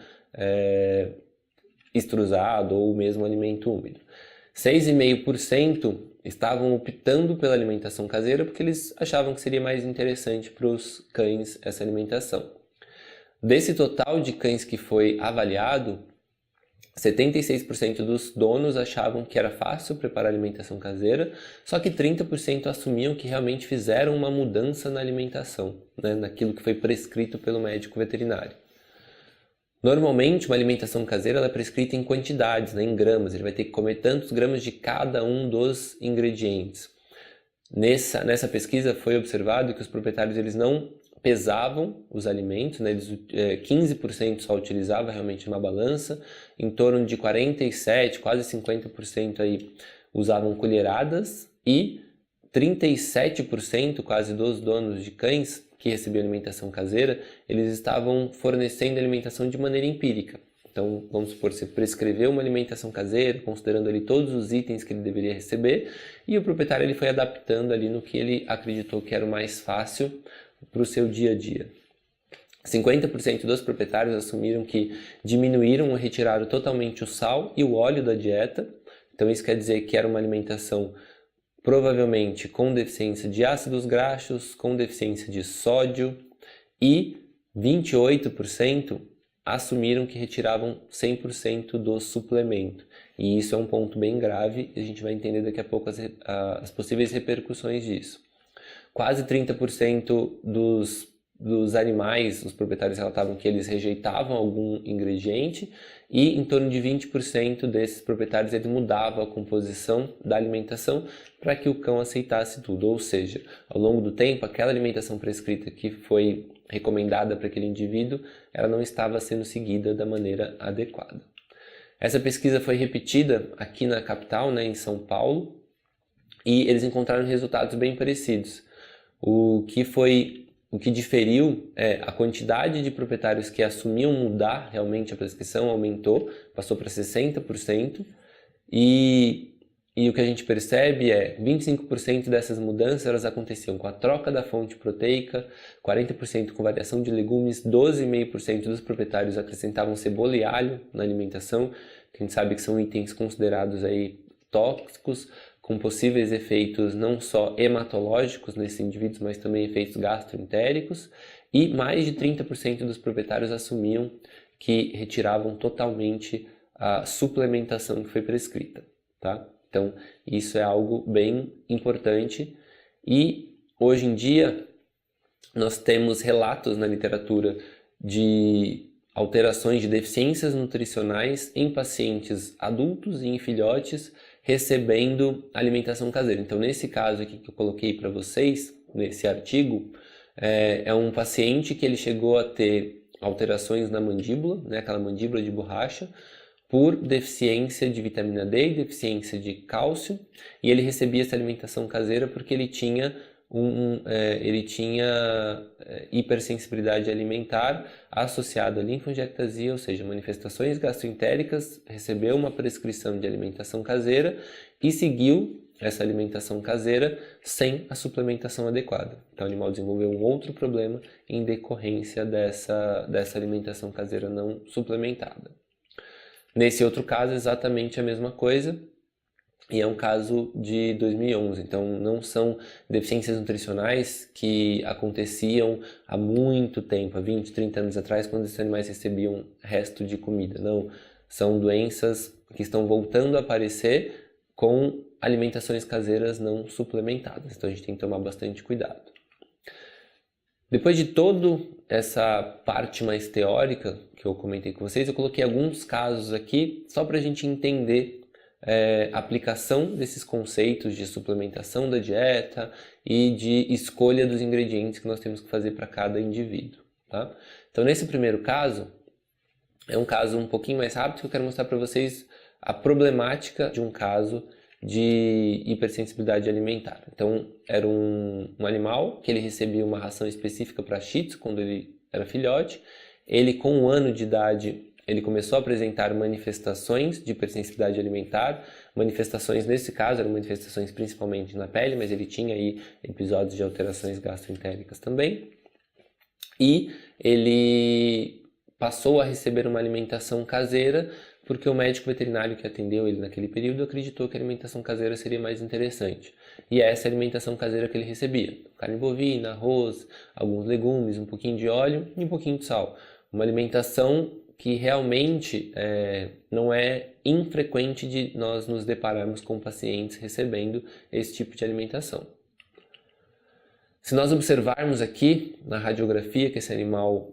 extrusado ou mesmo alimento úmido. 6,5% estavam optando pela alimentação caseira porque eles achavam que seria mais interessante para os cães essa alimentação. Desse total de cães que foi avaliado, 76% dos donos achavam que era fácil preparar alimentação caseira, só que 30% assumiam que realmente fizeram uma mudança na alimentação, né, naquilo que foi prescrito pelo médico veterinário. Normalmente, uma alimentação caseira ela é prescrita em quantidades, né, em gramas. Ele vai ter que comer tantos gramas de cada um dos ingredientes. Nessa pesquisa foi observado que os proprietários eles não pesavam os alimentos, né, eles 15% só utilizavam realmente uma balança, em torno de 47%, quase 50% aí usavam colheradas e 37% quase dos donos de cães que recebiam alimentação caseira, eles estavam fornecendo alimentação de maneira empírica. Então, vamos supor, você prescreveu uma alimentação caseira, considerando ali todos os itens que ele deveria receber, e o proprietário ele foi adaptando ali no que ele acreditou que era o mais fácil para o seu dia a dia. 50% dos proprietários assumiram que diminuíram ou retiraram totalmente o sal e o óleo da dieta. Então, isso quer dizer que era uma alimentação provavelmente com deficiência de ácidos graxos, com deficiência de sódio, e 28% assumiram que retiravam 100% do suplemento. E isso é um ponto bem grave e a gente vai entender daqui a pouco as possíveis repercussões disso. Quase 30% dos animais, os proprietários relatavam que eles rejeitavam algum ingrediente e em torno de 20% desses proprietários eles mudavam a composição da alimentação para que o cão aceitasse tudo. Ou seja, ao longo do tempo, aquela alimentação prescrita que foi recomendada para aquele indivíduo, ela não estava sendo seguida da maneira adequada. Essa pesquisa foi repetida aqui na capital, né, em São Paulo, e eles encontraram resultados bem parecidos. O que diferiu é a quantidade de proprietários que assumiam mudar realmente a prescrição aumentou, passou para 60%, e o que a gente percebe é 25% dessas mudanças elas aconteciam com a troca da fonte proteica, 40% com variação de legumes, 12,5% dos proprietários acrescentavam cebola e alho na alimentação, que a gente sabe que são itens considerados aí tóxicos, com possíveis efeitos não só hematológicos nesses indivíduos, mas também efeitos gastroentéricos, e mais de 30% dos proprietários assumiam que retiravam totalmente a suplementação que foi prescrita, tá? Então, isso é algo bem importante e hoje em dia nós temos relatos na literatura de alterações de deficiências nutricionais em pacientes adultos e em filhotes recebendo alimentação caseira. Então, nesse caso aqui que eu coloquei para vocês, nesse artigo, é um paciente que ele chegou a ter alterações na mandíbula, né, aquela mandíbula de borracha, por deficiência de vitamina D e deficiência de cálcio, e ele recebia essa alimentação caseira porque ele tinha hipersensibilidade alimentar associada à linfangiectasia, ou seja, manifestações gastroentéricas, recebeu uma prescrição de alimentação caseira e seguiu essa alimentação caseira sem a suplementação adequada. Então o animal desenvolveu um outro problema em decorrência dessa alimentação caseira não suplementada. Nesse outro caso, exatamente a mesma coisa. e é um caso de 2011, então não são deficiências nutricionais que aconteciam há muito tempo, há 20, 30 anos atrás, quando esses animais recebiam resto de comida. Não, são doenças que estão voltando a aparecer com alimentações caseiras não suplementadas, então a gente tem que tomar bastante cuidado. Depois de toda essa parte mais teórica que eu comentei com vocês, eu coloquei alguns casos aqui só para a gente entender a aplicação desses conceitos de suplementação da dieta e de escolha dos ingredientes que nós temos que fazer para cada indivíduo, tá? Então, nesse primeiro caso, é um caso um pouquinho mais rápido que eu quero mostrar para vocês a problemática de um caso de hipersensibilidade alimentar. Então, era um animal que ele recebia uma ração específica para Shih Tzu quando ele era filhote. Ele, com 1 ano de idade, ele começou a apresentar manifestações de hipersensibilidade alimentar. Manifestações, nesse caso, eram manifestações principalmente na pele, mas ele tinha aí episódios de alterações gastroentéricas também. E ele passou a receber uma alimentação caseira, porque o médico veterinário que atendeu ele naquele período acreditou que a alimentação caseira seria mais interessante. E é essa alimentação caseira que ele recebia. Carne bovina, arroz, alguns legumes, um pouquinho de óleo e um pouquinho de sal. Uma alimentação que realmente não é infrequente de nós nos depararmos com pacientes recebendo esse tipo de alimentação. Se nós observarmos aqui na radiografia que esse animal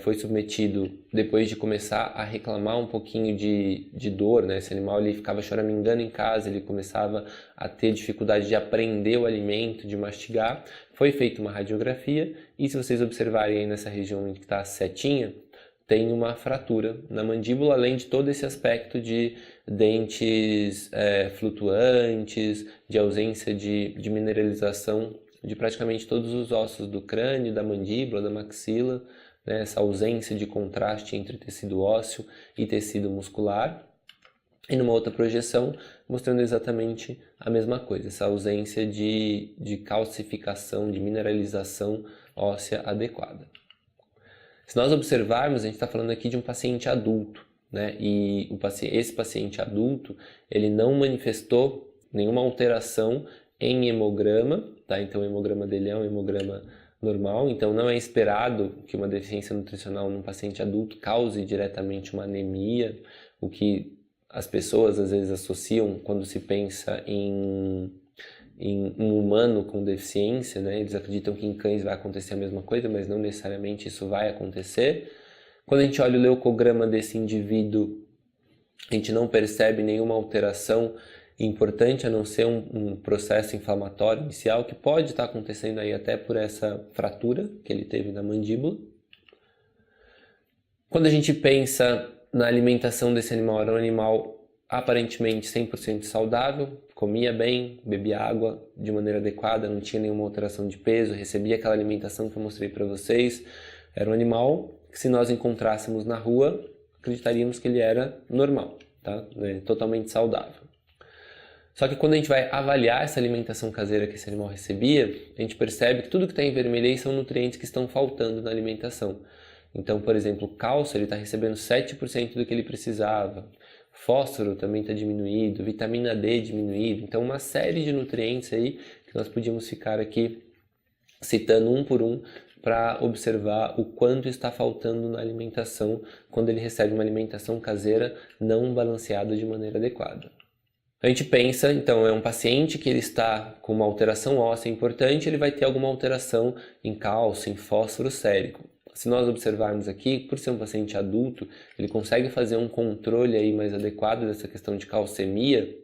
foi submetido depois de começar a reclamar um pouquinho de dor, né? Esse animal ele ficava choramingando em casa, ele começava a ter dificuldade de aprender o alimento, de mastigar. Foi feita uma radiografia e se vocês observarem aí nessa região que está a setinha, tem uma fratura na mandíbula, além de todo esse aspecto de dentes flutuantes, de ausência de mineralização de praticamente todos os ossos do crânio, da mandíbula, da maxila, né? Essa ausência de contraste entre tecido ósseo e tecido muscular. E numa outra projeção, mostrando exatamente a mesma coisa, essa ausência de calcificação, de mineralização óssea adequada. Se nós observarmos, a gente está falando aqui de um paciente adulto, né? E esse paciente adulto, ele não manifestou nenhuma alteração em hemograma, tá? Então o hemograma dele é um hemograma normal, então não é esperado que uma deficiência nutricional num paciente adulto cause diretamente uma anemia, o que as pessoas às vezes associam quando se pensa em um humano com deficiência, né? Eles acreditam que em cães vai acontecer a mesma coisa, mas não necessariamente isso vai acontecer. Quando a gente olha o leucograma desse indivíduo, a gente não percebe nenhuma alteração importante, a não ser um processo inflamatório inicial, que pode estar acontecendo aí até por essa fratura que ele teve na mandíbula. Quando a gente pensa na alimentação desse animal, era um animal aparentemente 100% saudável, comia bem, bebia água de maneira adequada, não tinha nenhuma alteração de peso, recebia aquela alimentação que eu mostrei para vocês. Era um animal que, se nós encontrássemos na rua, acreditaríamos que ele era normal, tá? Totalmente saudável. Só que quando a gente vai avaliar essa alimentação caseira que esse animal recebia, a gente percebe que tudo que está em vermelho aí são nutrientes que estão faltando na alimentação. Então, por exemplo, o cálcio ele está recebendo 7% do que ele precisava. Fósforo também está diminuído, vitamina D diminuído. Então, uma série de nutrientes aí que nós podíamos ficar aqui citando um por um para observar o quanto está faltando na alimentação quando ele recebe uma alimentação caseira não balanceada de maneira adequada. A gente pensa, então, é um paciente que ele está com uma alteração óssea importante, ele vai ter alguma alteração em cálcio, em fósforo sérico. Se nós observarmos aqui, por ser um paciente adulto, ele consegue fazer um controle aí mais adequado dessa questão de calcemia.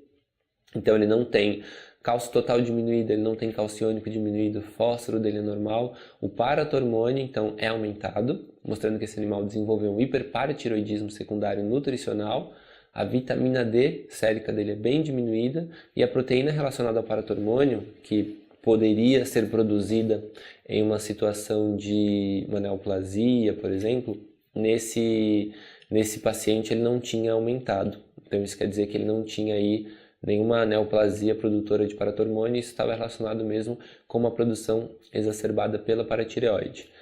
Então ele não tem cálcio total diminuído, ele não tem cálcio iônico diminuído, o fósforo dele é normal, o paratormônio então é aumentado, mostrando que esse animal desenvolveu um hiperparatiroidismo secundário nutricional. A vitamina D sérica dele é bem diminuída e a proteína relacionada ao paratormônio, que poderia ser produzida em uma situação de uma neoplasia, por exemplo, nesse paciente ele não tinha aumentado. Então isso quer dizer que ele não tinha aí nenhuma neoplasia produtora de paratormônio, isso estava relacionado mesmo com uma produção exacerbada pela paratireoide.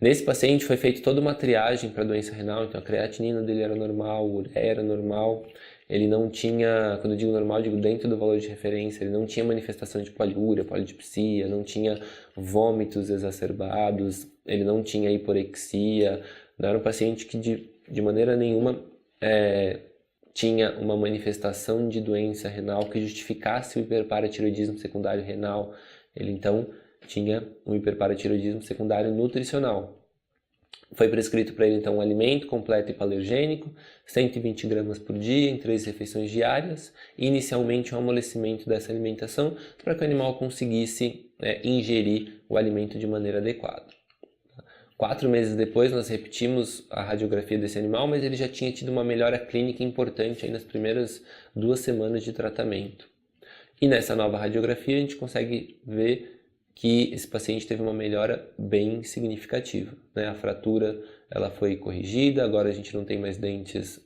Nesse paciente foi feita toda uma triagem para doença renal, então a creatinina dele era normal, a ureia era normal, ele não tinha, quando eu digo normal, eu digo dentro do valor de referência, ele não tinha manifestação de poliúria, polidipsia, não tinha vômitos exacerbados, ele não tinha hiporexia, não era um paciente que de maneira nenhuma tinha uma manifestação de doença renal que justificasse o hiperparatiroidismo secundário renal. Ele então tinha um hiperparatiroidismo secundário nutricional. Foi prescrito para ele então um alimento completo hipoalergênico, 120 gramas por dia, em 3 refeições diárias, e inicialmente um amolecimento dessa alimentação para que o animal conseguisse ingerir o alimento de maneira adequada. 4 meses depois nós repetimos a radiografia desse animal, mas ele já tinha tido uma melhora clínica importante aí nas primeiras 2 semanas de tratamento. E nessa nova radiografia a gente consegue ver que esse paciente teve uma melhora bem significativa, né? A fratura ela foi corrigida, agora a gente não tem mais dentes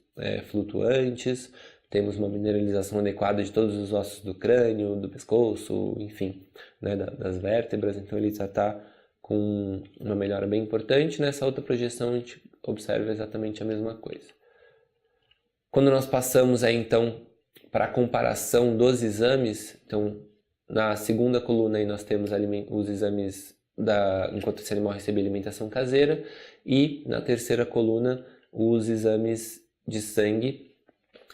flutuantes, temos uma mineralização adequada de todos os ossos do crânio, do pescoço, enfim, né? Das vértebras, então ele já está com uma melhora bem importante. Nessa outra projeção a gente observa exatamente a mesma coisa. Quando nós passamos aí então para a comparação dos exames, então na segunda coluna aí nós temos os exames enquanto esse animal recebia alimentação caseira, e na terceira coluna os exames de sangue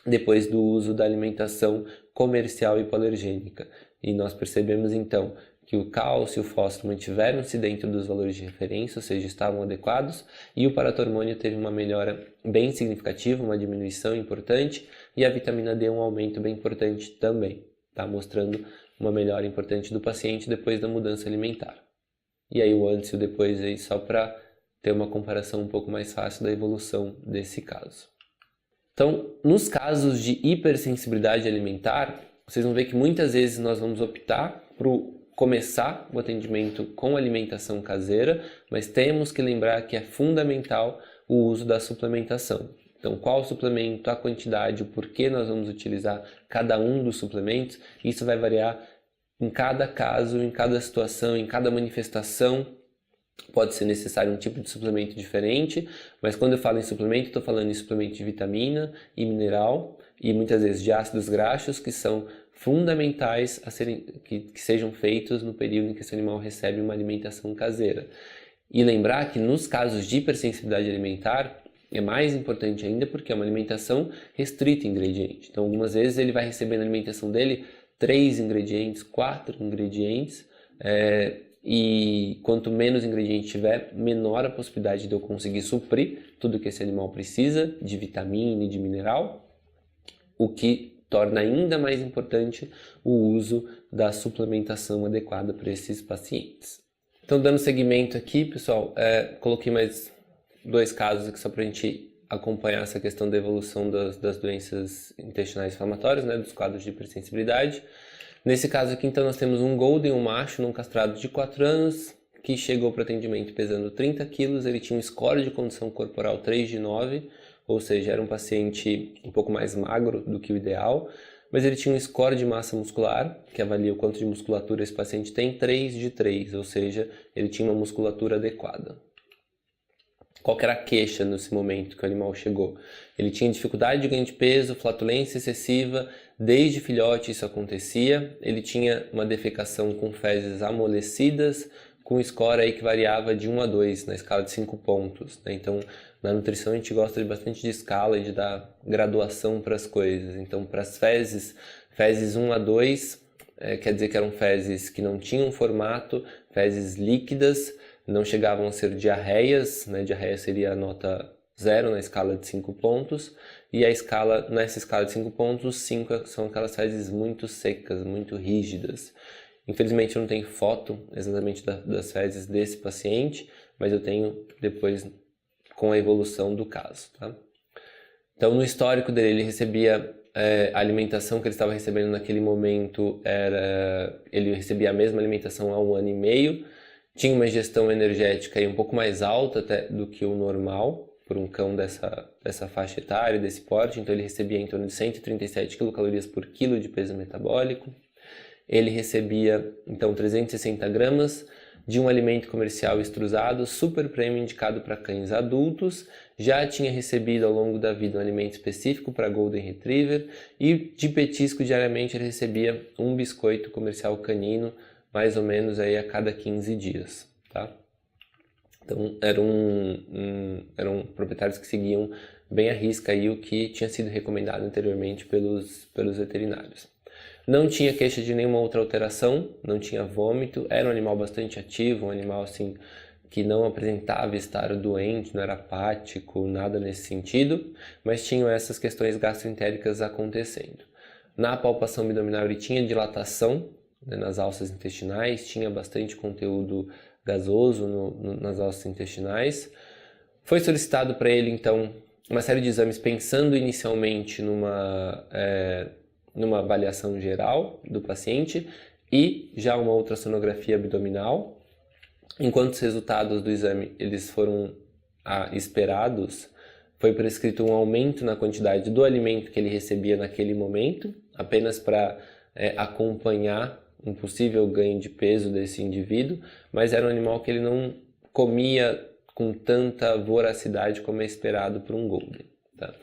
depois do uso da alimentação comercial hipoalergênica. E nós percebemos então que o cálcio e o fósforo mantiveram-se dentro dos valores de referência, ou seja, estavam adequados, e o paratormônio teve uma melhora bem significativa, uma diminuição importante, e a vitamina D um aumento bem importante também, tá? Mostrando uma melhora importante do paciente depois da mudança alimentar. E aí o antes e o depois aí só para ter uma comparação um pouco mais fácil da evolução desse caso. Então, nos casos de hipersensibilidade alimentar, vocês vão ver que muitas vezes nós vamos optar por começar o atendimento com alimentação caseira, mas temos que lembrar que é fundamental o uso da suplementação. Então, qual suplemento, a quantidade, o porquê nós vamos utilizar cada um dos suplementos, isso vai variar em cada caso, em cada situação, em cada manifestação. Pode ser necessário um tipo de suplemento diferente, mas quando eu falo em suplemento, estou falando em suplemento de vitamina e mineral, e muitas vezes de ácidos graxos, que são fundamentais que sejam feitos no período em que esse animal recebe uma alimentação caseira. E lembrar que nos casos de hipersensibilidade alimentar, é mais importante ainda porque é uma alimentação restrita em ingrediente. Então, algumas vezes ele vai receber na alimentação dele 3 ingredientes, 4 ingredientes, e quanto menos ingrediente tiver, menor a possibilidade de eu conseguir suprir tudo que esse animal precisa de vitamina e de mineral, o que torna ainda mais importante o uso da suplementação adequada para esses pacientes. Então, dando seguimento aqui, pessoal, coloquei mais 2 casos aqui só para a gente acompanhar essa questão da evolução das doenças intestinais inflamatórias, né, dos quadros de hipersensibilidade. Nesse caso aqui, então, nós temos um Golden, um macho não castrado de 4 anos, que chegou para atendimento pesando 30 quilos, ele tinha um score de condição corporal 3 de 9, ou seja, era um paciente um pouco mais magro do que o ideal, mas ele tinha um score de massa muscular, que avalia o quanto de musculatura esse paciente tem, 3 de 3, ou seja, ele tinha uma musculatura adequada. Qual que era a queixa nesse momento que o animal chegou? Ele tinha dificuldade de ganho de peso, flatulência excessiva, desde filhote isso acontecia. Ele tinha uma defecação com fezes amolecidas, com score aí que variava de 1 a 2 na escala de 5 pontos, né? Então, na nutrição a gente gosta bastante de escala e de dar graduação para as coisas. Então, para as fezes 1 a 2, quer dizer que eram fezes que não tinham formato, fezes líquidas, não chegavam a ser diarreias, né? Diarreia seria a nota 0 na escala de 5 pontos, e nessa escala de 5 pontos, 5 são aquelas fezes muito secas, muito rígidas. Infelizmente eu não tenho foto exatamente das fezes desse paciente, mas eu tenho depois com a evolução do caso, tá? Então, no histórico dele, ele recebia a alimentação que ele estava recebendo naquele momento, ele recebia a mesma alimentação há 1 ano e meio, tinha uma ingestão energética aí um pouco mais alta até do que o normal, por um cão dessa faixa etária, desse porte, então ele recebia em torno de 137 quilocalorias por quilo de peso metabólico. Ele recebia, então, 360 gramas de um alimento comercial extrusado super premium indicado para cães adultos, já tinha recebido ao longo da vida um alimento específico para Golden Retriever e de petisco diariamente ele recebia um biscoito comercial canino, mais ou menos aí a cada 15 dias, tá? Então eram proprietários que seguiam bem à risca aí o que tinha sido recomendado anteriormente pelos veterinários. Não tinha queixa de nenhuma outra alteração, não tinha vômito, era um animal bastante ativo, um animal assim que não apresentava estar doente, não era apático, nada nesse sentido, mas tinham essas questões gastroentéricas acontecendo. Na palpação abdominal ele tinha dilatação, né, nas alças intestinais, tinha bastante conteúdo gasoso nas alças intestinais. Foi solicitado para ele então uma série de exames pensando inicialmente numa avaliação geral do paciente e já uma ultrassonografia abdominal. Enquanto os resultados do exame eles foram esperados, foi prescrito um aumento na quantidade do alimento que ele recebia naquele momento, apenas para acompanhar um possível ganho de peso desse indivíduo, mas era um animal que ele não comia com tanta voracidade como é esperado por um Golden. Tá?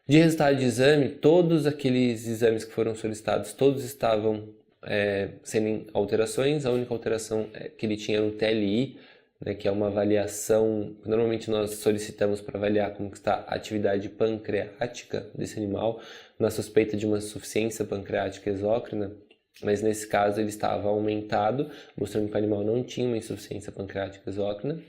De resultado de exame, todos aqueles exames que foram solicitados, todos estavam sem alterações. A única alteração que ele tinha era um TLI, né, que é uma avaliação que normalmente nós solicitamos para avaliar como está a atividade pancreática desse animal, na suspeita de uma insuficiência pancreática exócrina, mas nesse caso ele estava aumentado, mostrando que o animal não tinha uma insuficiência pancreática exócrina.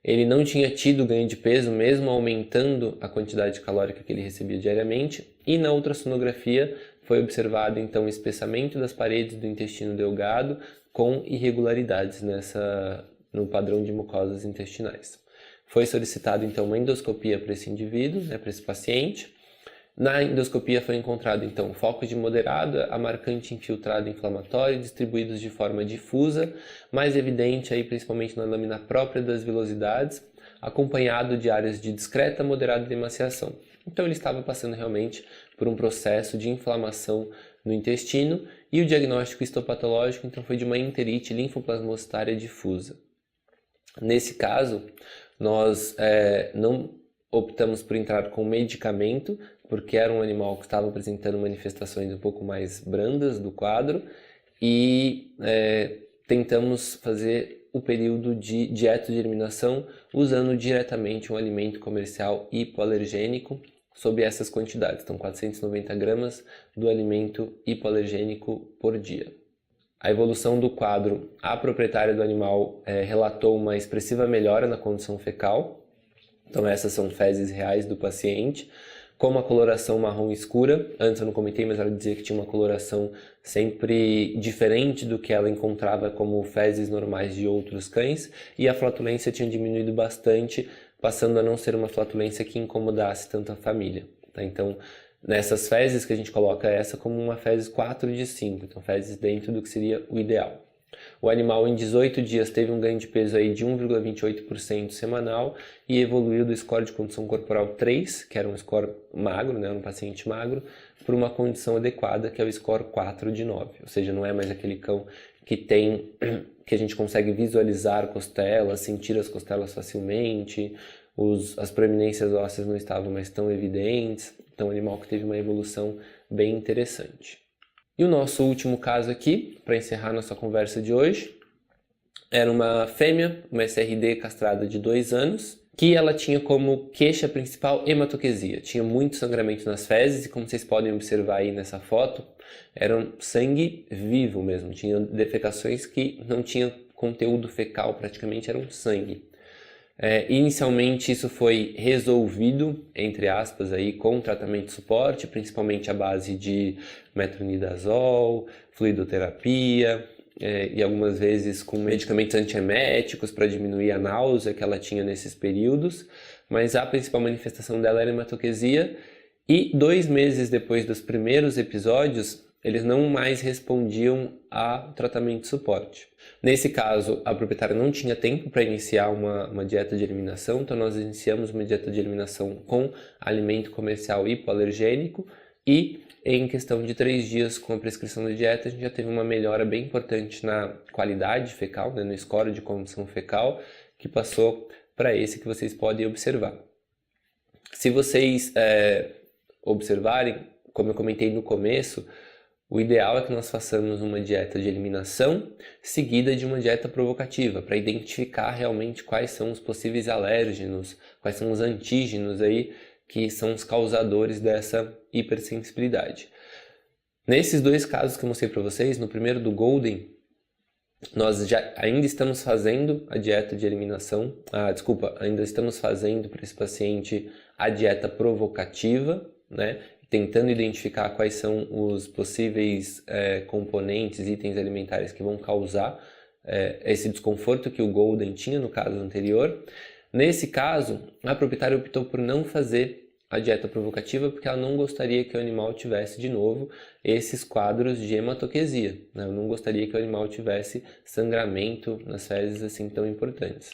Ele não tinha tido ganho de peso, mesmo aumentando a quantidade calórica que ele recebia diariamente. E na ultrassonografia foi observado então o espessamento das paredes do intestino delgado com irregularidades no padrão de mucosas intestinais. Foi solicitado então uma endoscopia para esse indivíduo, para esse paciente. Na endoscopia foi encontrado então focos de moderado a marcante infiltrado inflamatório distribuídos de forma difusa, mais evidente aí principalmente na lâmina própria das vilosidades, acompanhado de áreas de discreta a moderada de emaciação. Então ele estava passando realmente por um processo de inflamação no intestino e o diagnóstico histopatológico então foi de uma enterite linfoplasmocitária difusa. Nesse caso, nós não optamos por entrar com medicamento, porque era um animal que estava apresentando manifestações um pouco mais brandas do quadro e tentamos fazer o período de dieta de eliminação usando diretamente um alimento comercial hipoalergênico sob essas quantidades, então 490 gramas do alimento hipoalergênico por dia. A evolução do quadro, a proprietária do animal relatou uma expressiva melhora na condição fecal, então essas são fezes reais do paciente, com uma coloração marrom escura. Antes eu não comentei, mas ela dizia que tinha uma coloração sempre diferente do que ela encontrava como fezes normais de outros cães, e a flatulência tinha diminuído bastante, passando a não ser uma flatulência que incomodasse tanto a família. Tá? Então, nessas fezes que a gente coloca essa como uma fezes 4 de 5, então fezes dentro do que seria o ideal. O animal em 18 dias teve um ganho de peso aí de 1,28% semanal e evoluiu do score de condição corporal 3, que era um score magro, né, um paciente magro, para uma condição adequada, que é o score 4 de 9. Ou seja, não é mais aquele cão que a gente consegue visualizar costelas, sentir as costelas facilmente, as proeminências ósseas não estavam mais tão evidentes. Então, um animal que teve uma evolução bem interessante. E o nosso último caso aqui, para encerrar nossa conversa de hoje, era uma fêmea, uma SRD castrada de 2 anos, que ela tinha como queixa principal hematoquesia. Tinha muito sangramento nas fezes e, como vocês podem observar aí nessa foto, era um sangue vivo mesmo. Tinha defecações que não tinham conteúdo fecal, praticamente era um sangue. Inicialmente isso foi resolvido, entre aspas, aí, com tratamento de suporte, principalmente à base de metronidazol, fluidoterapia e algumas vezes com medicamentos antieméticos para diminuir a náusea que ela tinha nesses períodos, mas a principal manifestação dela era hematoquesia e 2 meses depois dos primeiros episódios, eles não mais respondiam ao tratamento de suporte. Nesse caso, a proprietária não tinha tempo para iniciar uma dieta de eliminação, então nós iniciamos uma dieta de eliminação com alimento comercial hipoalergênico e em questão de 3 dias com a prescrição da dieta, a gente já teve uma melhora bem importante na qualidade fecal, né, no score de condição fecal, que passou para esse que vocês podem observar. Se vocês observarem, como eu comentei no começo, o ideal é que nós façamos uma dieta de eliminação seguida de uma dieta provocativa, para identificar realmente quais são os possíveis alérgenos, quais são os antígenos aí que são os causadores dessa hipersensibilidade. Nesses 2 casos que eu mostrei para vocês, no primeiro do Golden, nós ainda estamos fazendo a dieta de eliminação, ainda estamos fazendo para esse paciente a dieta provocativa, né? Tentando identificar quais são os possíveis componentes, itens alimentares que vão causar esse desconforto que o Golden tinha no caso anterior. Nesse caso, a proprietária optou por não fazer a dieta provocativa porque ela não gostaria que o animal tivesse de novo esses quadros de hematoquesia, né? Eu não gostaria que o animal tivesse sangramento nas fezes assim tão importantes.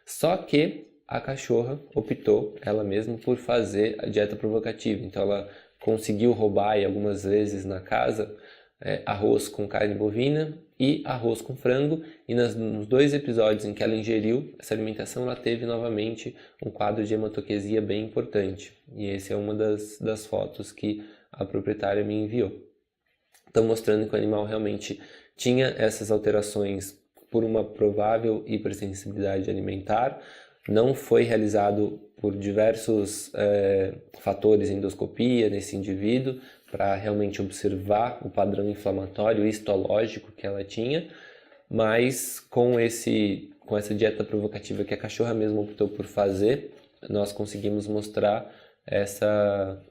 Só que a cachorra optou, ela mesma, por fazer a dieta provocativa. Então ela conseguiu roubar aí, algumas vezes na casa arroz com carne bovina e arroz com frango, e nos 2 episódios em que ela ingeriu essa alimentação, ela teve novamente um quadro de hematoquesia bem importante. E essa é uma das fotos que a proprietária me enviou. Então, mostrando que o animal realmente tinha essas alterações por uma provável hipersensibilidade alimentar. Não foi realizado por diversos fatores endoscopia nesse indivíduo, para realmente observar o padrão inflamatório e histológico que ela tinha, mas com essa dieta provocativa que a cachorra mesmo optou por fazer, nós conseguimos mostrar essa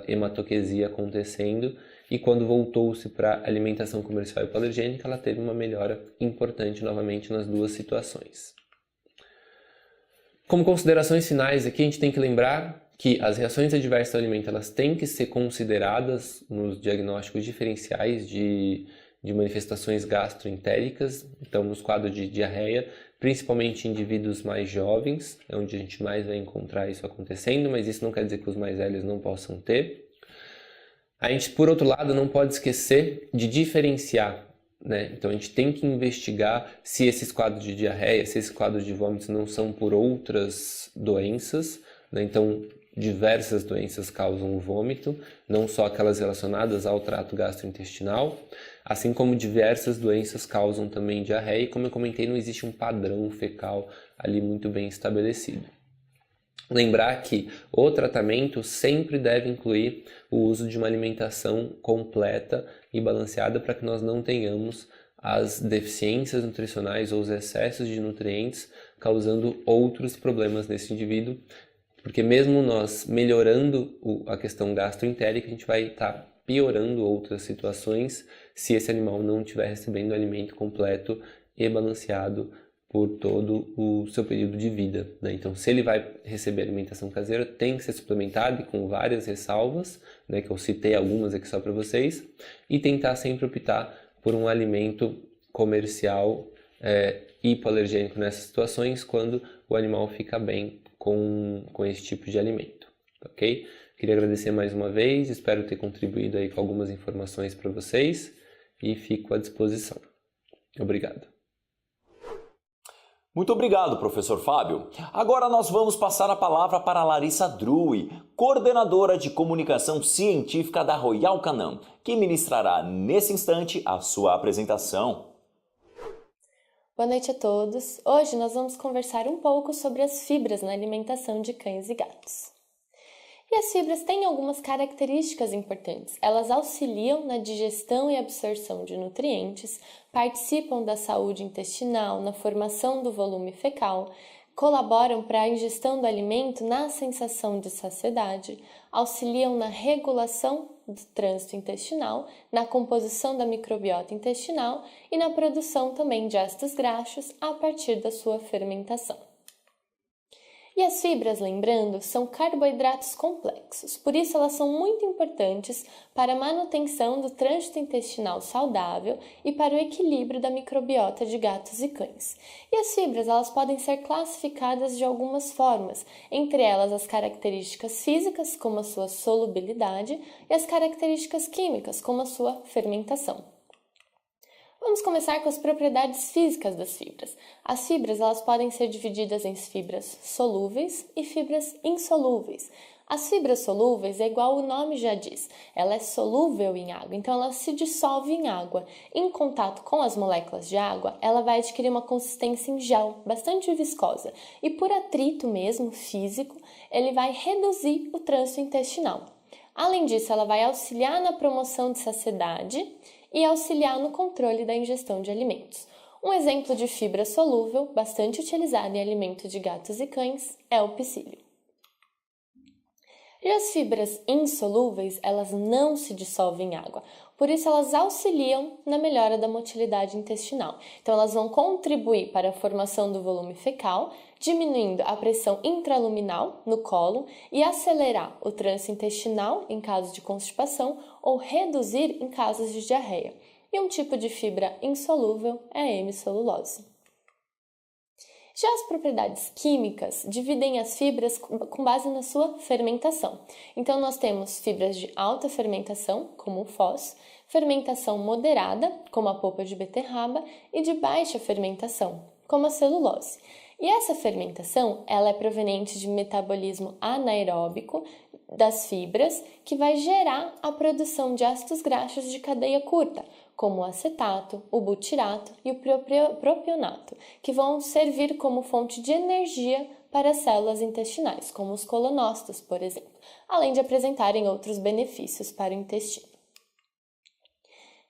hematoquesia acontecendo, e quando voltou-se para alimentação comercial hipoalergênica, ela teve uma melhora importante novamente nas 2 situações. Como considerações finais aqui, a gente tem que lembrar que as reações adversas ao alimento elas têm que ser consideradas nos diagnósticos diferenciais de manifestações gastroentéricas. Então, nos quadros de diarreia, principalmente em indivíduos mais jovens, é onde a gente mais vai encontrar isso acontecendo, mas isso não quer dizer que os mais velhos não possam ter. A gente, por outro lado, não pode esquecer de diferenciar, né? Então, a gente tem que investigar se esses quadros de diarreia, se esses quadros de vômitos não são por outras doenças, né? Então, diversas doenças causam o vômito, não só aquelas relacionadas ao trato gastrointestinal, assim como diversas doenças causam também diarreia, e como eu comentei, não existe um padrão fecal ali muito bem estabelecido. Lembrar que o tratamento sempre deve incluir o uso de uma alimentação completa e balanceada para que nós não tenhamos as deficiências nutricionais ou os excessos de nutrientes causando outros problemas nesse indivíduo, porque mesmo nós melhorando a questão gastroentérica, a gente vai estar piorando outras situações se esse animal não estiver recebendo alimento completo e balanceado por todo o seu período de vida, né? Então, se ele vai receber alimentação caseira, tem que ser suplementado, e com várias ressalvas, né, que eu citei algumas aqui só para vocês, e tentar sempre optar por um alimento comercial hipoalergênico nessas situações, quando o animal fica bem com esse tipo de alimento, ok? Queria agradecer mais uma vez, espero ter contribuído aí com algumas informações para vocês e fico à disposição. Obrigado. Muito obrigado, professor Fábio. Agora nós vamos passar a palavra para a Larissa Drui, coordenadora de comunicação científica da Royal Canin, que ministrará nesse instante a sua apresentação. Boa noite a todos. Hoje nós vamos conversar um pouco sobre as fibras na alimentação de cães e gatos. E as fibras têm algumas características importantes. Elas auxiliam na digestão e absorção de nutrientes, participam da saúde intestinal, na formação do volume fecal, colaboram para a ingestão do alimento na sensação de saciedade, auxiliam na regulação do trânsito intestinal, na composição da microbiota intestinal e na produção também de ácidos graxos a partir da sua fermentação. E as fibras, lembrando, são carboidratos complexos, por isso elas são muito importantes para a manutenção do trânsito intestinal saudável e para o equilíbrio da microbiota de gatos e cães. E as fibras, elas podem ser classificadas de algumas formas, entre elas as características físicas, como a sua solubilidade, e as características químicas, como a sua fermentação. Vamos começar com as propriedades físicas das fibras. As fibras elas podem ser divididas em fibras solúveis e fibras insolúveis. As fibras solúveis é igual o nome já diz, ela é solúvel em água, então ela se dissolve em água. Em contato com as moléculas de água, ela vai adquirir uma consistência em gel, bastante viscosa, e por atrito mesmo, físico, ele vai reduzir o trânsito intestinal. Além disso, ela vai auxiliar na promoção de saciedade e auxiliar no controle da ingestão de alimentos. Um exemplo de fibra solúvel, bastante utilizado em alimentos de gatos e cães, é o psyllium. E as fibras insolúveis, elas não se dissolvem em água, por isso elas auxiliam na melhora da motilidade intestinal. Então elas vão contribuir para a formação do volume fecal, diminuindo a pressão intraluminal no colo e acelerar o trânsito intestinal em caso de constipação ou reduzir em casos de diarreia. E um tipo de fibra insolúvel é a hemicelulose. Já as propriedades químicas dividem as fibras com base na sua fermentação. Então, nós temos fibras de alta fermentação, como o fós, fermentação moderada, como a polpa de beterraba, e de baixa fermentação, como a celulose. E essa fermentação, ela é proveniente de metabolismo anaeróbico das fibras, que vai gerar a produção de ácidos graxos de cadeia curta, como o acetato, o butirato e o propionato, que vão servir como fonte de energia para as células intestinais, como os colonócitos, por exemplo, além de apresentarem outros benefícios para o intestino.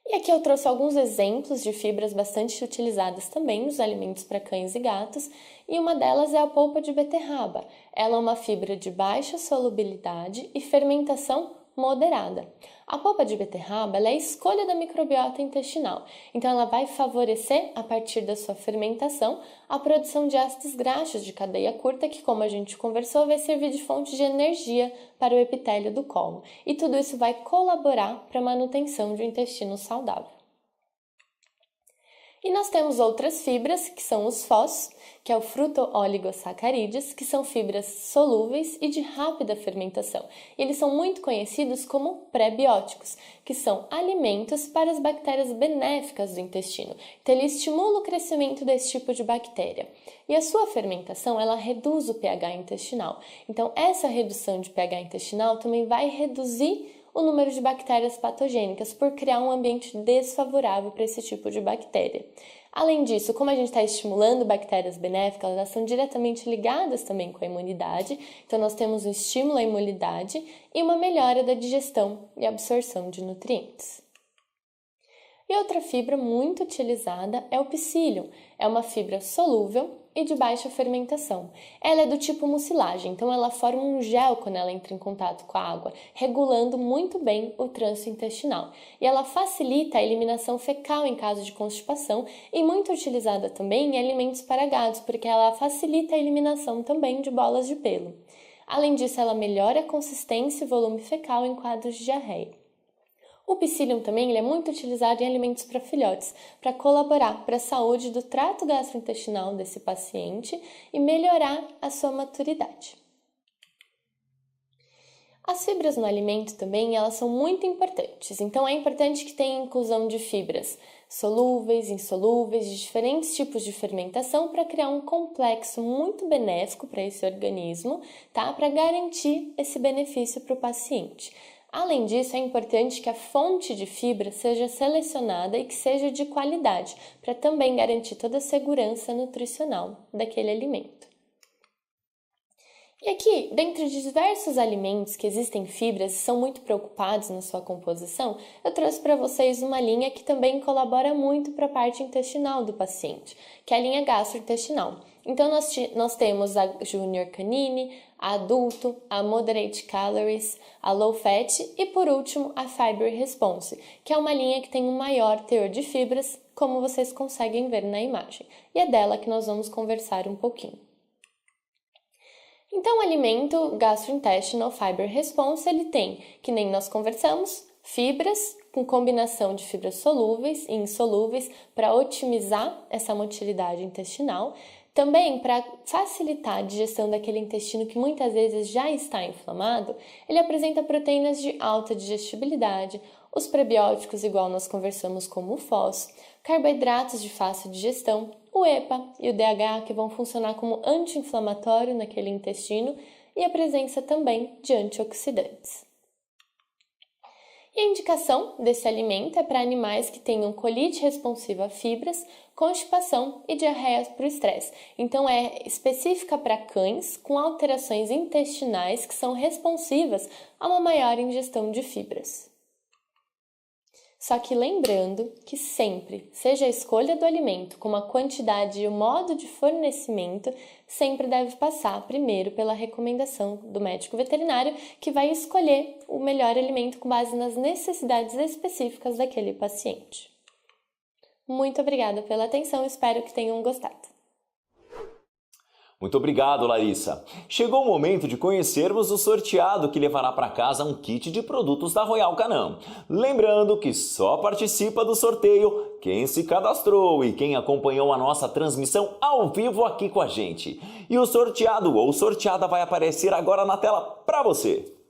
E aqui eu trouxe alguns exemplos de fibras bastante utilizadas também nos alimentos para cães e gatos, e uma delas é a polpa de beterraba. Ela é uma fibra de baixa solubilidade e fermentação moderada. A polpa de beterraba ela é a escolha da microbiota intestinal, então ela vai favorecer, a partir da sua fermentação, a produção de ácidos graxos de cadeia curta, que, como a gente conversou, vai servir de fonte de energia para o epitélio do colo. E tudo isso vai colaborar para a manutenção de um intestino saudável. E nós temos outras fibras, que são os fós, que é o fruto-oligosacarídeos, que são fibras solúveis e de rápida fermentação. E eles são muito conhecidos como pré-bióticos, que são alimentos para as bactérias benéficas do intestino. Então, ele estimula o crescimento desse tipo de bactéria. E a sua fermentação, ela reduz o pH intestinal. Então, essa redução de pH intestinal também vai reduzir o número de bactérias patogênicas por criar um ambiente desfavorável para esse tipo de bactéria. Além disso, como a gente está estimulando bactérias benéficas, elas são diretamente ligadas também com a imunidade, então nós temos um estímulo à imunidade e uma melhora da digestão e absorção de nutrientes. E outra fibra muito utilizada é o psyllium. É uma fibra solúvel e de baixa fermentação. Ela é do tipo mucilagem, então ela forma um gel quando ela entra em contato com a água, regulando muito bem o trânsito intestinal. E ela facilita a eliminação fecal em caso de constipação e muito utilizada também em alimentos para gatos, porque ela facilita a eliminação também de bolas de pelo. Além disso, ela melhora a consistência e volume fecal em quadros de diarreia. O psyllium também ele é muito utilizado em alimentos para filhotes, para colaborar para a saúde do trato gastrointestinal desse paciente e melhorar a sua maturidade. As fibras no alimento também, elas são muito importantes, então é importante que tenha inclusão de fibras solúveis, insolúveis, de diferentes tipos de fermentação para criar um complexo muito benéfico para esse organismo, tá? Para garantir esse benefício para o paciente. Além disso, é importante que a fonte de fibra seja selecionada e que seja de qualidade, para também garantir toda a segurança nutricional daquele alimento. E aqui, dentre diversos alimentos que existem fibras e são muito preocupados na sua composição, eu trouxe para vocês uma linha que também colabora muito para a parte intestinal do paciente, que é a linha gastrointestinal. Então, nós temos a Junior Canine, a Adulto, a Moderate Calories, a Low Fat e, por último, a Fiber Response, que é uma linha que tem um maior teor de fibras, como vocês conseguem ver na imagem. E é dela que nós vamos conversar um pouquinho. Então, o alimento Gastrointestinal Fiber Response, ele tem, que nem nós conversamos, fibras com combinação de fibras solúveis e insolúveis para otimizar essa motilidade intestinal, também para facilitar a digestão daquele intestino que muitas vezes já está inflamado. Ele apresenta proteínas de alta digestibilidade, os prebióticos, igual nós conversamos, como o FOS, carboidratos de fácil digestão, o EPA e o DHA, que vão funcionar como anti-inflamatório naquele intestino, e a presença também de antioxidantes. E a indicação desse alimento é para animais que tenham colite responsiva a fibras, constipação e diarreia por estresse. Então, é específica para cães com alterações intestinais que são responsivas a uma maior ingestão de fibras. Só que lembrando que sempre, seja a escolha do alimento, como a quantidade e o modo de fornecimento, sempre deve passar primeiro pela recomendação do médico veterinário, que vai escolher o melhor alimento com base nas necessidades específicas daquele paciente. Muito obrigada pela atenção, espero que tenham gostado. Muito obrigado, Larissa. Chegou o momento de conhecermos o sorteado que levará para casa um kit de produtos da Royal Canin. Lembrando que só participa do sorteio quem se cadastrou e quem acompanhou a nossa transmissão ao vivo aqui com a gente. E o sorteado ou sorteada vai aparecer agora na tela para você.